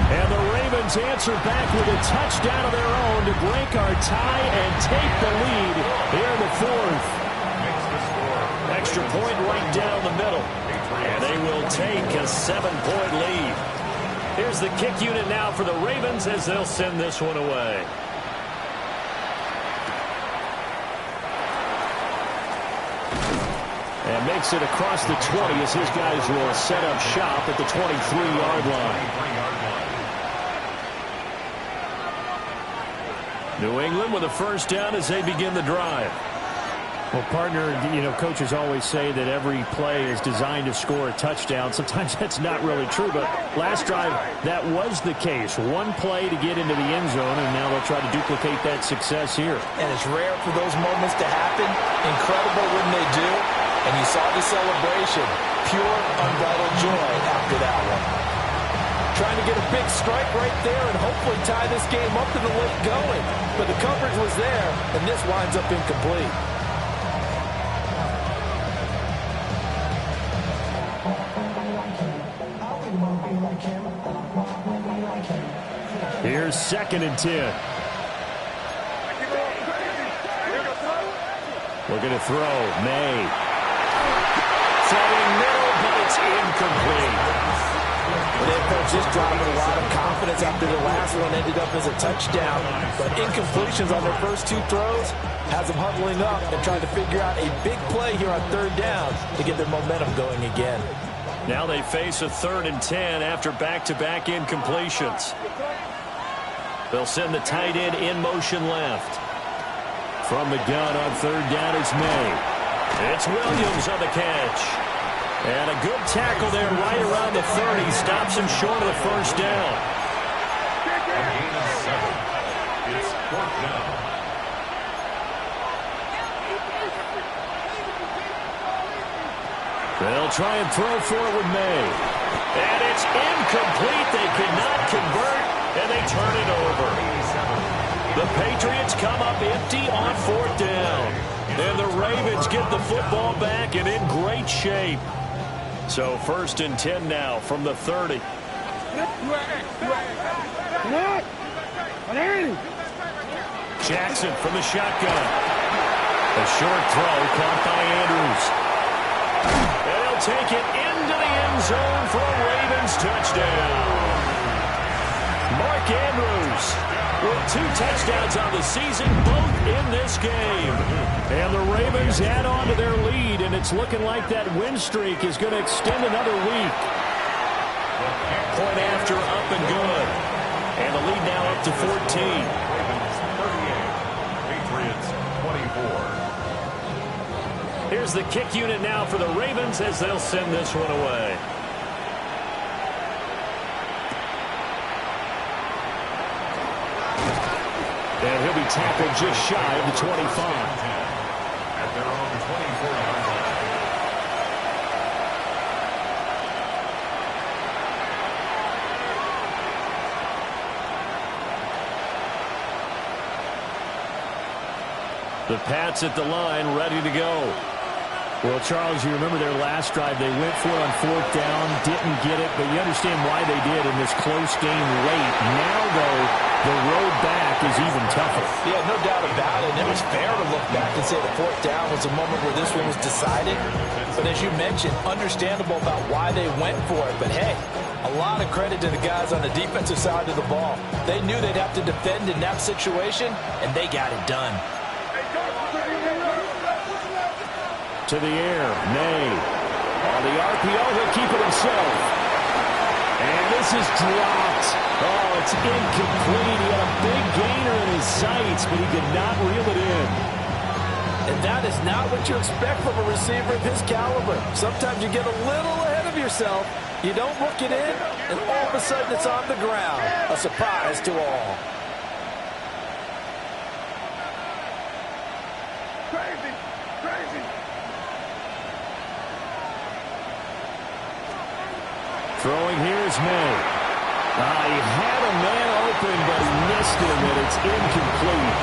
S1: And the Ravens answer back with a touchdown of their own to break our tie and take the lead here in the 4th. Extra point right down the middle. And they will take a 7-point lead. Here's the kick unit now for the Ravens as they'll send this one away. And makes it across the 20 as his guys will set up shop at the 23-yard line. New England with a 1st down as they begin the drive.
S5: Well, partner, you know, coaches always say that every play is designed to score a touchdown. Sometimes that's not really true, but last drive, that was the case. One play to get into the end zone, and now they'll try to duplicate that success here.
S3: And it's rare for those moments to happen. Incredible when they do. And you saw the celebration. Pure, unbridled joy after that one. Trying to get a big strike right there and hopefully tie this game up in the late going. But the coverage was there, and this winds up incomplete.
S1: Here's 2nd and 10. Looking to throw. May. Throwing middle, but it's incomplete.
S3: Well, they approached this drive with a lot of confidence after the last one ended up as a touchdown. But incompletions on their first 2 throws has them huddling up and trying to figure out a big play here on third down to get their momentum going again.
S1: Now they face a 3rd and 10 after back-to-back incompletions. They'll send the tight end in motion left. From the gun on third down, it's May. It's Williams on the catch. And a good tackle there right around the 30. Stops him short of the 1st down.
S2: A gain of 7. It's 4th down.
S1: They'll try and throw for it with May. And it's incomplete. They could not convert, and they turn it over. The Patriots come up empty on 4th down. And the Ravens get the football back and in great shape. So 1st and 10 now from the 30. Jackson from the shotgun. A short throw caught by Andrews. And he'll take it into the end zone for a Ravens touchdown. Mark Andrews with 2 touchdowns on the season, both in this game. And the Ravens add on to their lead, and it's looking like that win streak is going to extend another week. Point after, up and good. And the lead now up to 14.
S2: Ravens 38, Patriots 24.
S1: Here's the kick unit now for the Ravens as they'll send this one away. And he'll be tackled just shy of the 25.
S2: At their own 24-yard line.
S1: The Pats at the line, ready to go.
S5: Well, Charles, you remember their last drive. They went for it on 4th down, didn't get it, but you understand why they did in this close game late. Now, though, the road back is even tougher.
S3: Yeah, no doubt about it. And it was fair to look back and say the 4th down was a moment where this one was decided. But as you mentioned, understandable about why they went for it. But, hey, a lot of credit to the guys on the defensive side of the ball. They knew they'd have to defend in that situation, and they got it done.
S5: To the air, May. On the RPO, he'll keep it himself. And this is dropped. Oh, it's incomplete. He had a big gainer in his sights, but he could not reel it in.
S3: And that is not what you expect from a receiver of his caliber. Sometimes you get a little ahead of yourself. You don't look it in, and all of a sudden it's on the ground. A surprise to all.
S4: Crazy.
S5: Throwing here is May. He had a man open, but he missed him, and it's incomplete.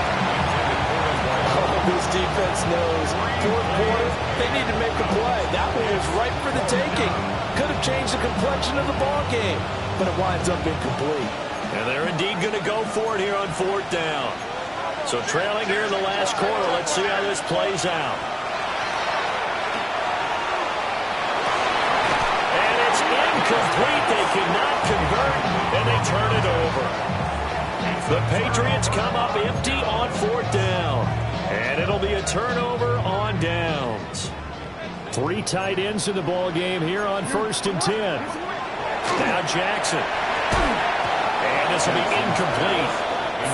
S3: Oh, this defense knows. 4th quarter, they need to make a play. That one was right for the taking. Could have changed the complexion of the ball game, but it winds up incomplete.
S1: And they're indeed going to go for it here on 4th down. So trailing here in the last quarter, let's see how this plays out. And it's incomplete. They cannot convert, and they turn it over. The Patriots come up empty on 4th down. And it'll be a turnover on downs.
S5: 3 tight ends in the ball game here on 1st and 10.
S1: Now Jackson. And this will be incomplete.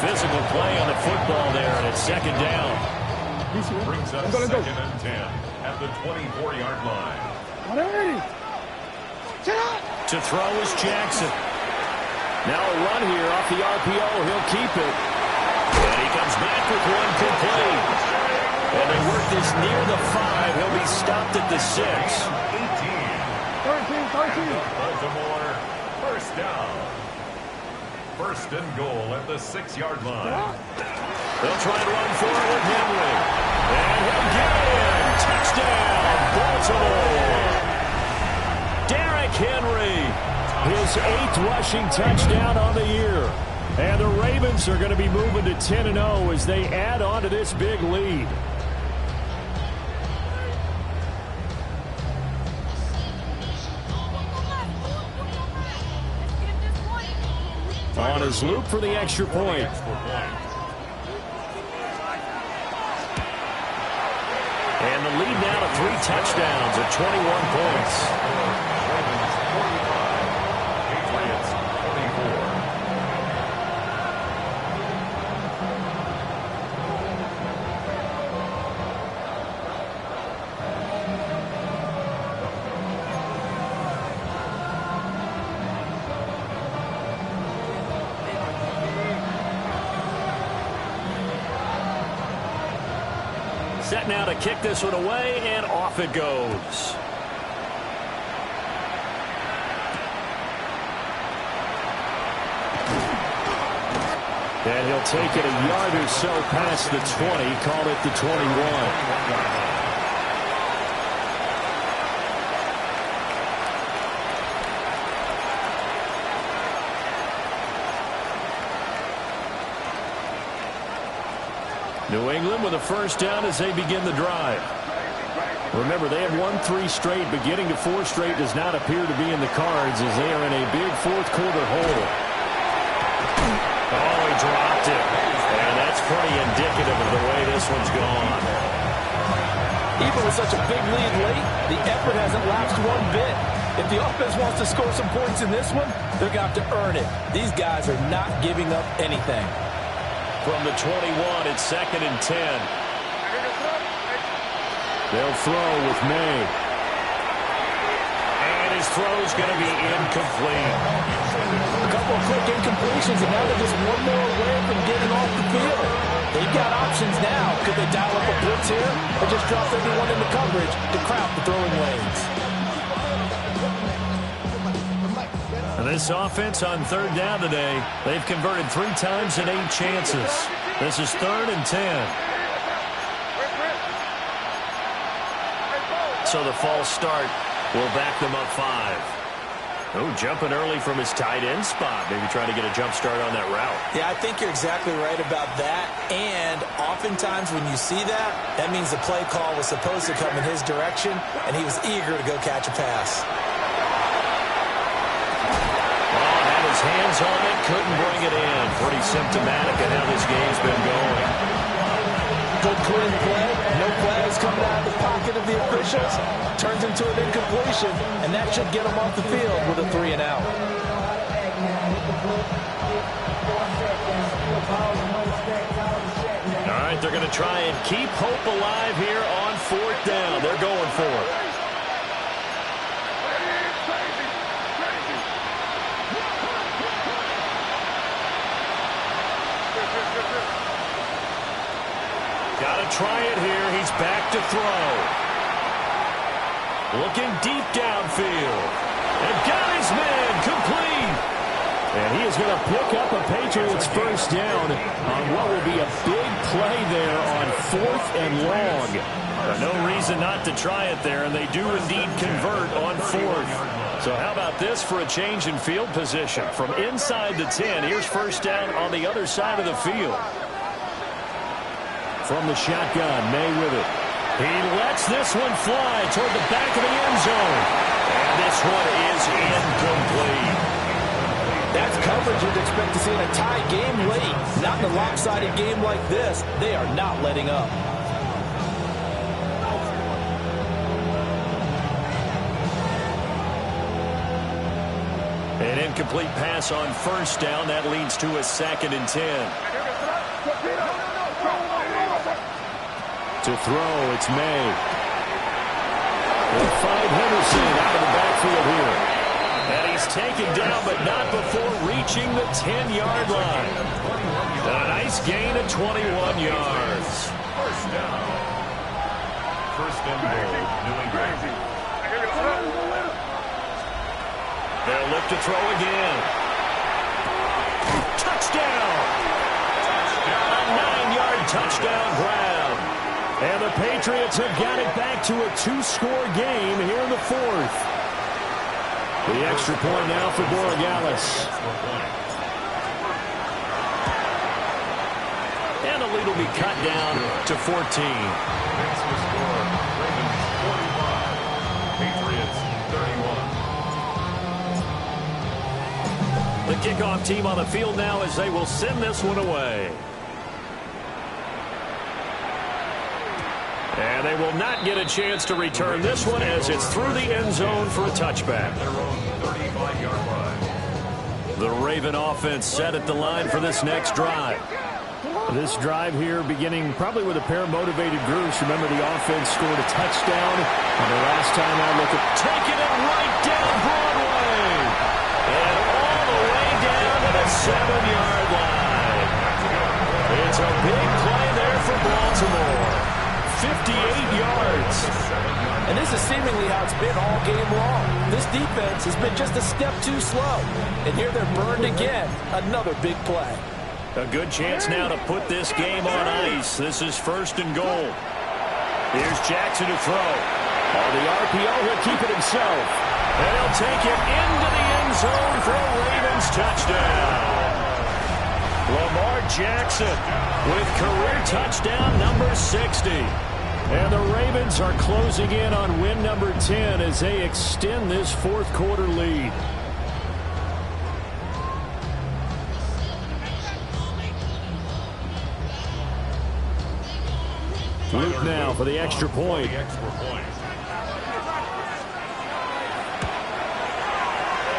S1: Physical play on the football there, and it's 2nd down.
S2: Brings up 2nd and 10 at the 24-yard line.
S1: To throw is Jackson.
S5: Now a run here off the RPO. He'll keep it.
S1: And he comes back with one complete. And they work this near the 5. He'll be stopped at the 6.
S2: 13. Baltimore, 1st down. 1st and goal at the 6-yard line.
S1: They'll try to run forward with Henry. And he'll get it in. Touchdown, Baltimore. Derrick Henry.
S5: His 8th rushing touchdown on the year. And the Ravens are going to be moving to 10-0 as they add on to this big lead. On his loop for the extra point.
S1: And the lead now to 3 touchdowns at 21 points. Set now to kick this one away, and off it goes.
S5: And he'll take it a yard or so past the 20, call it the 21. New England with a 1st down as they begin the drive. Remember, they have won 3 straight, but getting to 4 straight does not appear to be in the cards as they are in a big 4th quarter hole.
S1: Oh, he dropped it. And that's pretty indicative of the way this one's gone.
S3: Even with such a big lead late, the effort hasn't lapsed one bit. If the offense wants to score some points in this one, they're going to have to earn it. These guys are not giving up anything.
S1: From the 21, it's 2nd and 10.
S5: They'll throw with May.
S1: And his throw's going to be incomplete.
S3: A couple of quick incompletions, and now they're just one more away from getting off the field. They've got options now. Could they dial up a blitz here or just drop everyone into coverage to crowd the throwing lanes?
S1: This offense on 3rd down today, they've converted 3 times in 8 chances. This is 3rd and 10. So the false start will back them up 5. Oh, jumping early from his tight end spot. Maybe trying to get a jump start on that route.
S3: Yeah, I think you're exactly right about that. And oftentimes when you see that, that means the play call was supposed to come in his direction, and he was eager to go catch a pass.
S1: Oh, had his hands on it, couldn't bring it in. Pretty symptomatic of how this game's been going.
S3: Good clean play. No flags coming out of the pocket of the officials. Turns into an incompletion, and that should get him off the field with a 3-and-out.
S1: All right, they're going to try and keep hope alive here on 4th down. They're going for it. Got to try it here. He's back to throw. Looking deep downfield. And got his man complete.
S5: And he is going to pick up a Patriots first down on what will be a big play there on 4th and long.
S1: No reason not to try it there, and they do indeed convert on 4th. So how about this for a change in field position? From inside the 10, here's first down on the other side of the field.
S5: From the shotgun, May with it.
S1: He lets this one fly toward the back of the end zone. And this one is incomplete.
S3: That's coverage you'd expect to see in a tie game late. Not in a lopsided game like this. They are not letting up.
S1: An incomplete pass on first down. That leads to a 2nd and 10.
S5: To throw, it's May. They'll find Henderson out of the backfield here.
S1: And he's taken down, but not before reaching the 10-yard line. A nice gain of 21 yards.
S2: First down. First and goal, New England.
S1: They'll look to throw again. Touchdown! A 9-yard touchdown ground.
S5: And the Patriots have got it back to a 2-score game here in the 4th. The extra point now for Borregales.
S1: And the lead will be cut down to 14.
S2: Next to score, Ravens 45, Patriots 31.
S1: The kickoff team on the field now as they will send this one away. And they will not get a chance to return this one as it's through the end zone for a touchback.
S2: Their own 35-yard line.
S1: The Raven offense set at the line for this next drive.
S5: This drive here beginning probably with a pair of motivated groups. Remember, the offense scored a touchdown. And the last time I looked at...
S1: Taking it right down Broadway. And all the way down to the 7-yard line. It's a big play there for Baltimore. 58 yards.
S3: And this is seemingly how it's been all game long. This defense has been just a step too slow. And here they're burned again. Another big play.
S1: A good chance now to put this game on ice. This is 1st and goal. Here's Jackson to throw.
S5: On the RPO, he'll keep it himself.
S1: And he'll take it into the end zone for a Ravens touchdown. Lamar Jackson with career touchdown number 60.
S5: And the Ravens are closing in on win number 10 as they extend this 4th quarter lead. Luke now for the extra point.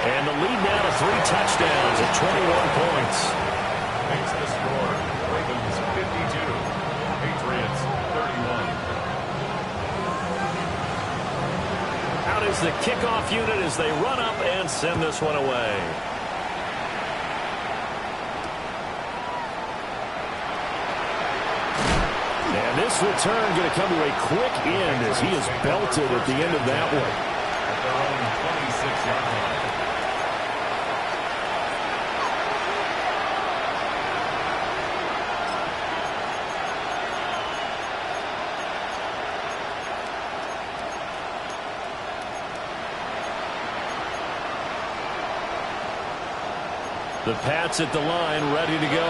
S1: And the lead now to 3 touchdowns at 21 points.
S2: Makes the score, Ravens 52, Patriots 31.
S1: Out is the kickoff unit as they run up and send this one away.
S5: And this return going to come to a quick end as he is belted at the end of that one.
S2: At their own 26-yard line.
S1: The Pats at the line, ready to go.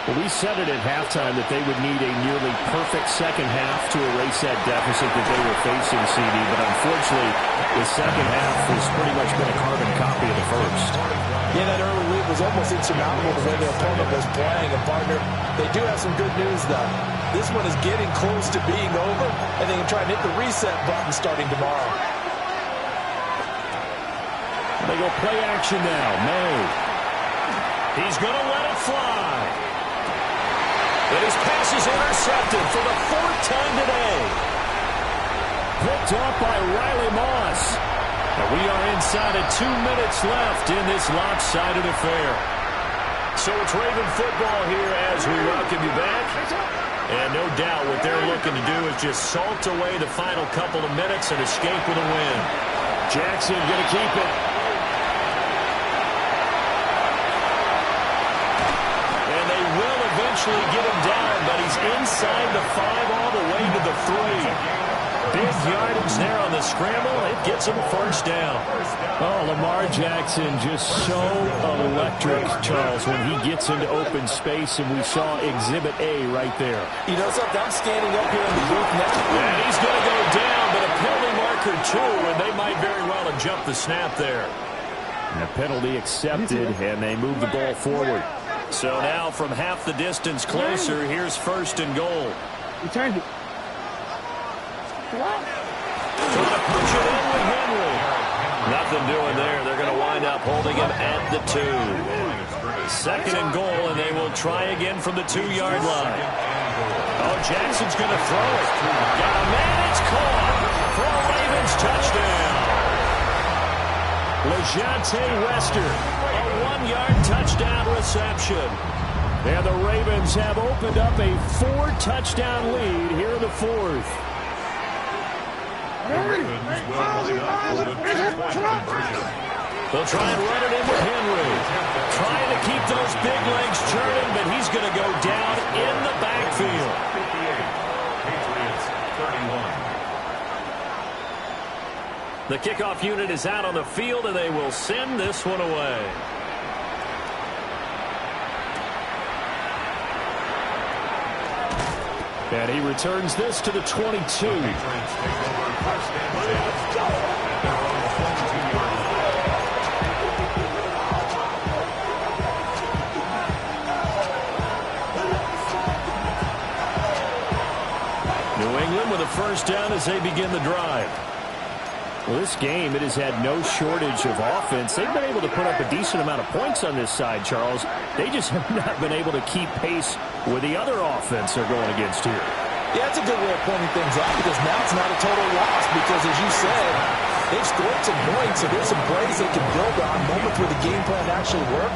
S5: Well, we said it at halftime that they would need a nearly perfect second half to erase that deficit that they were facing, CD. But unfortunately, the second half has pretty much been a carbon copy of the first.
S3: Yeah, that early lead was almost insurmountable the way their opponent was playing. And, partner, they do have some good news, though. This one is getting close to being over, and they can try and hit the reset button starting tomorrow.
S5: They go play action now. May.
S1: He's going to let it fly. And his pass is intercepted for the 4th time today.
S5: Picked off by Riley Moss.
S1: And we are inside of 2 minutes left in this lopsided affair. So it's Raven football here as we welcome you back. And no doubt what they're looking to do is just salt away the final couple of minutes and escape with a win.
S5: Jackson going to keep it.
S1: And they will eventually get him down, but he's inside the 5 all the way to the 3. Big yardage there on the scramble. It gets him first down.
S5: Oh, Lamar Jackson just so electric, Charles, when he gets into open space, and we saw Exhibit A right there.
S3: You know something? I'm standing up here in the booth next.
S1: And he's going to go down, but a penalty marker too, and they might very well have jumped the snap there.
S5: And a penalty accepted, and they move the ball forward.
S1: So now from half the distance closer, here's 1st and goal.
S4: Return it.
S1: Trying to push it in with Henry. Nothing doing there. They're going to wind up holding him at the 2. 2nd and goal, and they will try again from the 2-yard line. Oh, Jackson's going to throw it. Got a man, it's caught for a Ravens touchdown. LeJonte Wester, a 1-yard touchdown reception.
S5: And the Ravens have opened up a 4-touchdown lead here in the 4th.
S2: The Ravens will line up for the 2-point conversion.
S1: They'll try and run it in with Henry. Trying to keep those big legs churning, but he's going to go down in the backfield.
S2: 58, Patriots 31.
S1: The kickoff unit is out on the field, and they will send this one away.
S5: And he returns this to the 22.
S1: New England with a first down as they begin the drive.
S5: Well, this game, it has had no shortage of offense. They've been able to put up a decent amount of points on this side, Charles. They just have not been able to keep pace with the other offense they're going against here.
S3: Yeah, that's a good way of pointing things out, because now it's not a total loss, because as you said, they've scored some points, so there's some plays they can build on, moments where the game plan actually worked.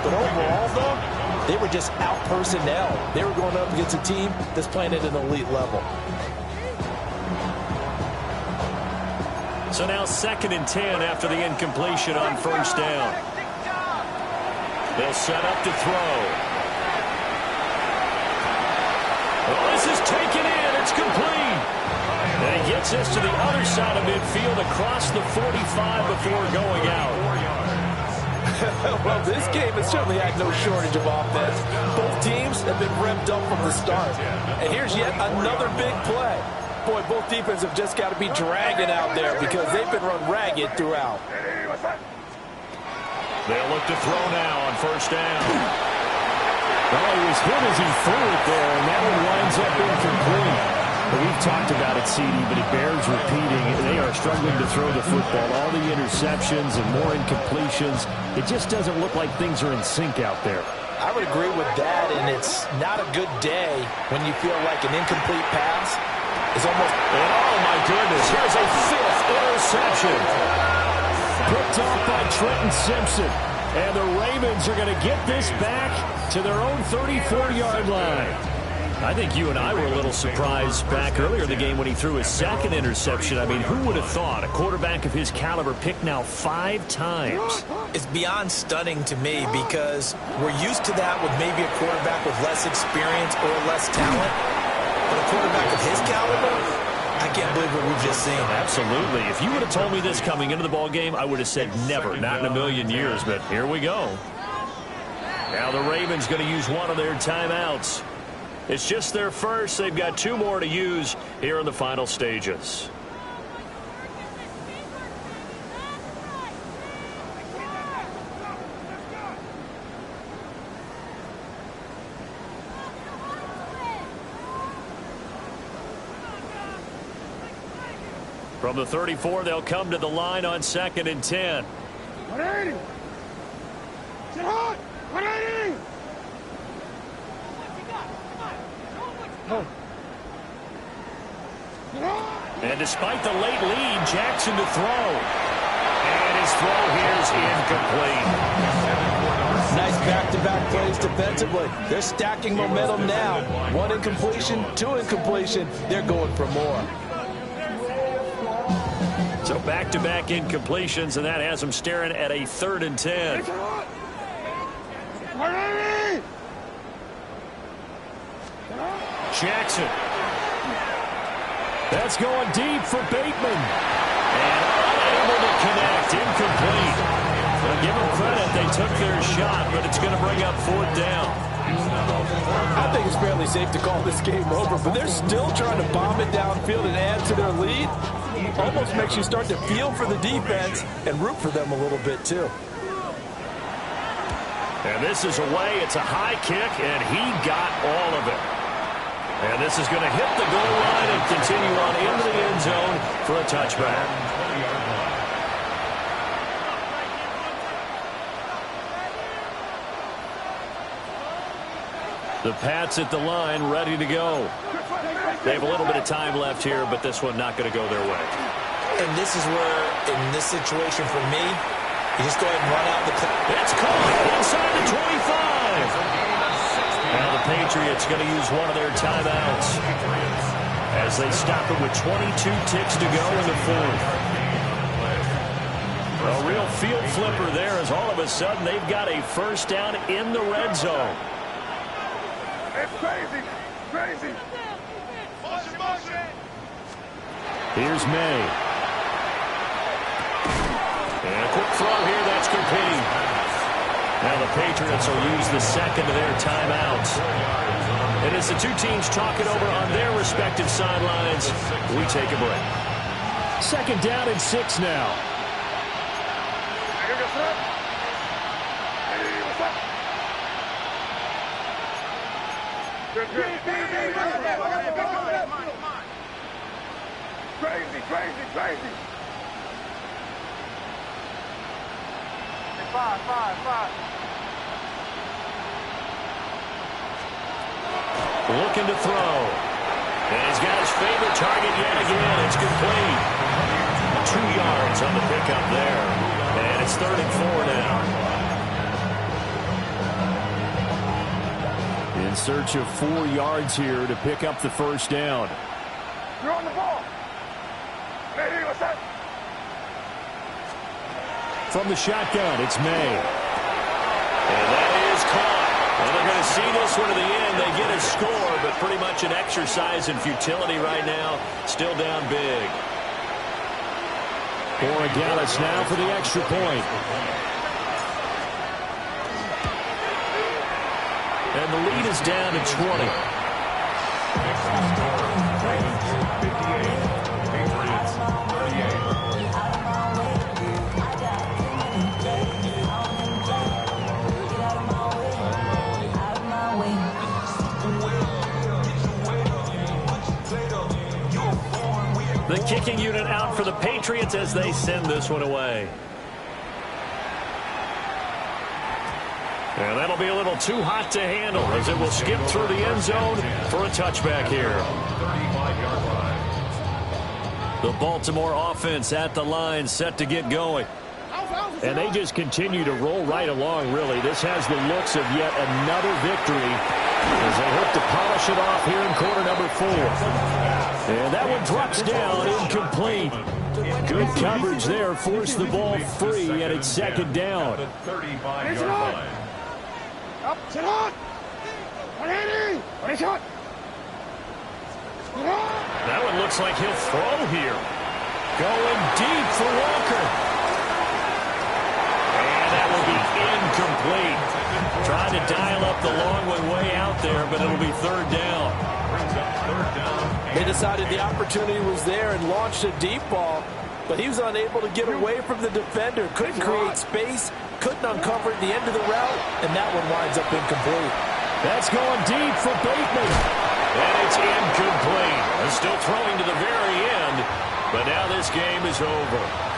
S3: But overall, though, they were just out personnel. They were going up against a team that's playing at an elite level.
S1: So now 2nd and 10 after the incompletion on first down. They'll set up to throw. Well, this is taken in. It's complete. And he gets this to the other side of midfield across the 45 before going out.
S3: Well, this game has certainly had no shortage of offense. Both teams have been revved up from the start. And here's yet another big play. Boy, both defenses have just got to be dragging out there because they've been run ragged throughout.
S1: They'll look to throw now on first down.
S5: Well, he was hit as he threw it there, and that one winds up incomplete. But we've talked about it, CD, but it bears repeating. They are struggling to throw the football. All the interceptions and more incompletions. It just doesn't look like things are in sync out there.
S3: I would agree with that, and it's not a good day when you feel like an incomplete pass is almost...
S1: And oh, my goodness, here's a 5th interception.
S5: Picked off by Trenton Simpson. And the Ravens are going to get this back to their own 34-yard line.
S1: I think you and I were a little surprised back earlier in the game when he threw his 2nd interception. I mean, who would have thought a quarterback of his caliber picked now 5 times?
S3: It's beyond stunning to me because we're used to that with maybe a quarterback with less experience or less talent. But a quarterback of his caliber, I can't believe what we've just seen.
S1: Absolutely. If you would have told me this coming into the ball game, I would have said never, not in a million years. But here we go. Now the Ravens going to use one of their timeouts. It's just their first. They've got 2 more to use here in the final stages. From the 34, they'll come to the line on 2nd and 10.
S4: 180. Sit hot. 180.
S1: And despite the late lead, Jackson to throw. And his throw here is incomplete.
S3: Nice back-to-back plays defensively. They're stacking momentum now. 1 incompletion, 2 incompletion. They're going for more.
S1: So back-to-back incompletions, and that has them staring at a 3rd and 10. Jackson. That's going deep for Bateman. And unable to connect. Incomplete. Well, give them credit. They took their shot, but it's going to bring up 4th down.
S3: I think it's fairly safe to call this game over, but they're still trying to bomb it downfield and add to their lead. Almost makes you start to feel for the defense and root for them a little bit, too.
S1: And this is away. It's a high kick, and he got all of it. And this is going to hit the goal line and continue on into the end zone for a touchback. The Pats at the line, ready to go. They have a little bit of time left here, but this one not going to go their way.
S3: And this is where, in this situation for me, you just go ahead and run out the clock.
S1: It's caught inside the 25. Now the Patriots going to use one of their timeouts as they stop it with 22 ticks to go in the 4th. A real field flipper there as all of a sudden they've got a 1st down in the red zone.
S4: It's crazy. Crazy.
S1: Here's May. And a quick throw here. That's complete. Now the Patriots will use the 2nd of their timeouts. And as the 2 teams talk it over on their respective sidelines, we take a break. 2nd down and 6 now.
S4: Crazy, crazy, crazy. 5.
S1: Looking to throw. And he's got his favorite target yet again. It's complete. 2 yards on the pickup there. And it's 3rd and 4 now. In search of 4 yards here to pick up the 1st down.
S4: You're on the ball. Hey, what's that?
S1: From the shotgun, it's May. And that is caught. And they're going to see this one to the end. They get a score, but pretty much an exercise in futility right now. Still down big. Corey Gallis now for the extra point. And the lead is down to 20. The kicking unit out for the Patriots as they send this one away. And that'll be a little too hot to handle as it will skip through the end zone for a touchback here. The Baltimore offense at the line, set to get going. And they just continue to roll right along, really. This has the looks of yet another victory as they hope to polish it off here in quarter number 4. And that one drops down, incomplete. Good coverage there, forced the ball free, and it's 2nd down.
S2: 35-yard line.
S4: Up, sit on. 180. What is shot?
S1: That one looks like he'll throw here. Going deep for Walker. And that will be incomplete. Trying tried to dial up the long one way out there, but it'll be third down.
S2: Brings up third down.
S3: They decided the opportunity was there and launched a deep ball, but he was unable to get away from the defender. Couldn't create space, couldn't uncover the end of the route, and that one winds up incomplete.
S5: That's going deep for Bateman.
S1: And it's incomplete. They're still throwing to the very end, but now this game is over.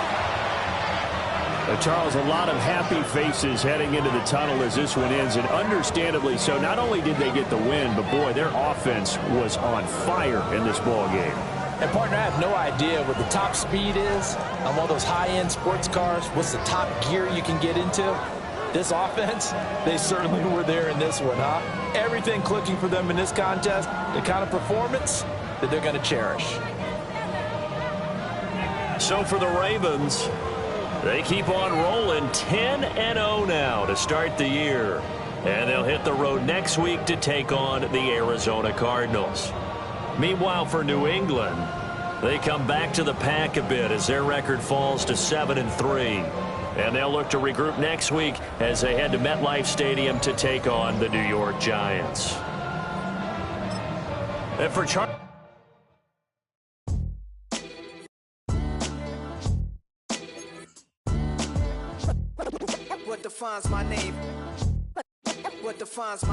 S5: Charles, a lot of happy faces heading into the tunnel as this one ends, and understandably so. Not only did they get the win, but, boy, their offense was on fire in this ball game.
S3: And, partner, I have no idea what the top speed is on one of those high-end sports cars. What's the top gear you can get into? This offense, they certainly were there in this one, huh? Everything clicking for them in this contest, the kind of performance that they're going to cherish.
S1: So for the Ravens, they keep on rolling 10-0 now to start the year. And they'll hit the road next week to take on the Arizona Cardinals. Meanwhile, for New England, they come back to the pack a bit as their record falls to 7-3. And they'll look to regroup next week as they head to MetLife Stadium to take on the New York Giants. And for
S6: What defines my name? What defines my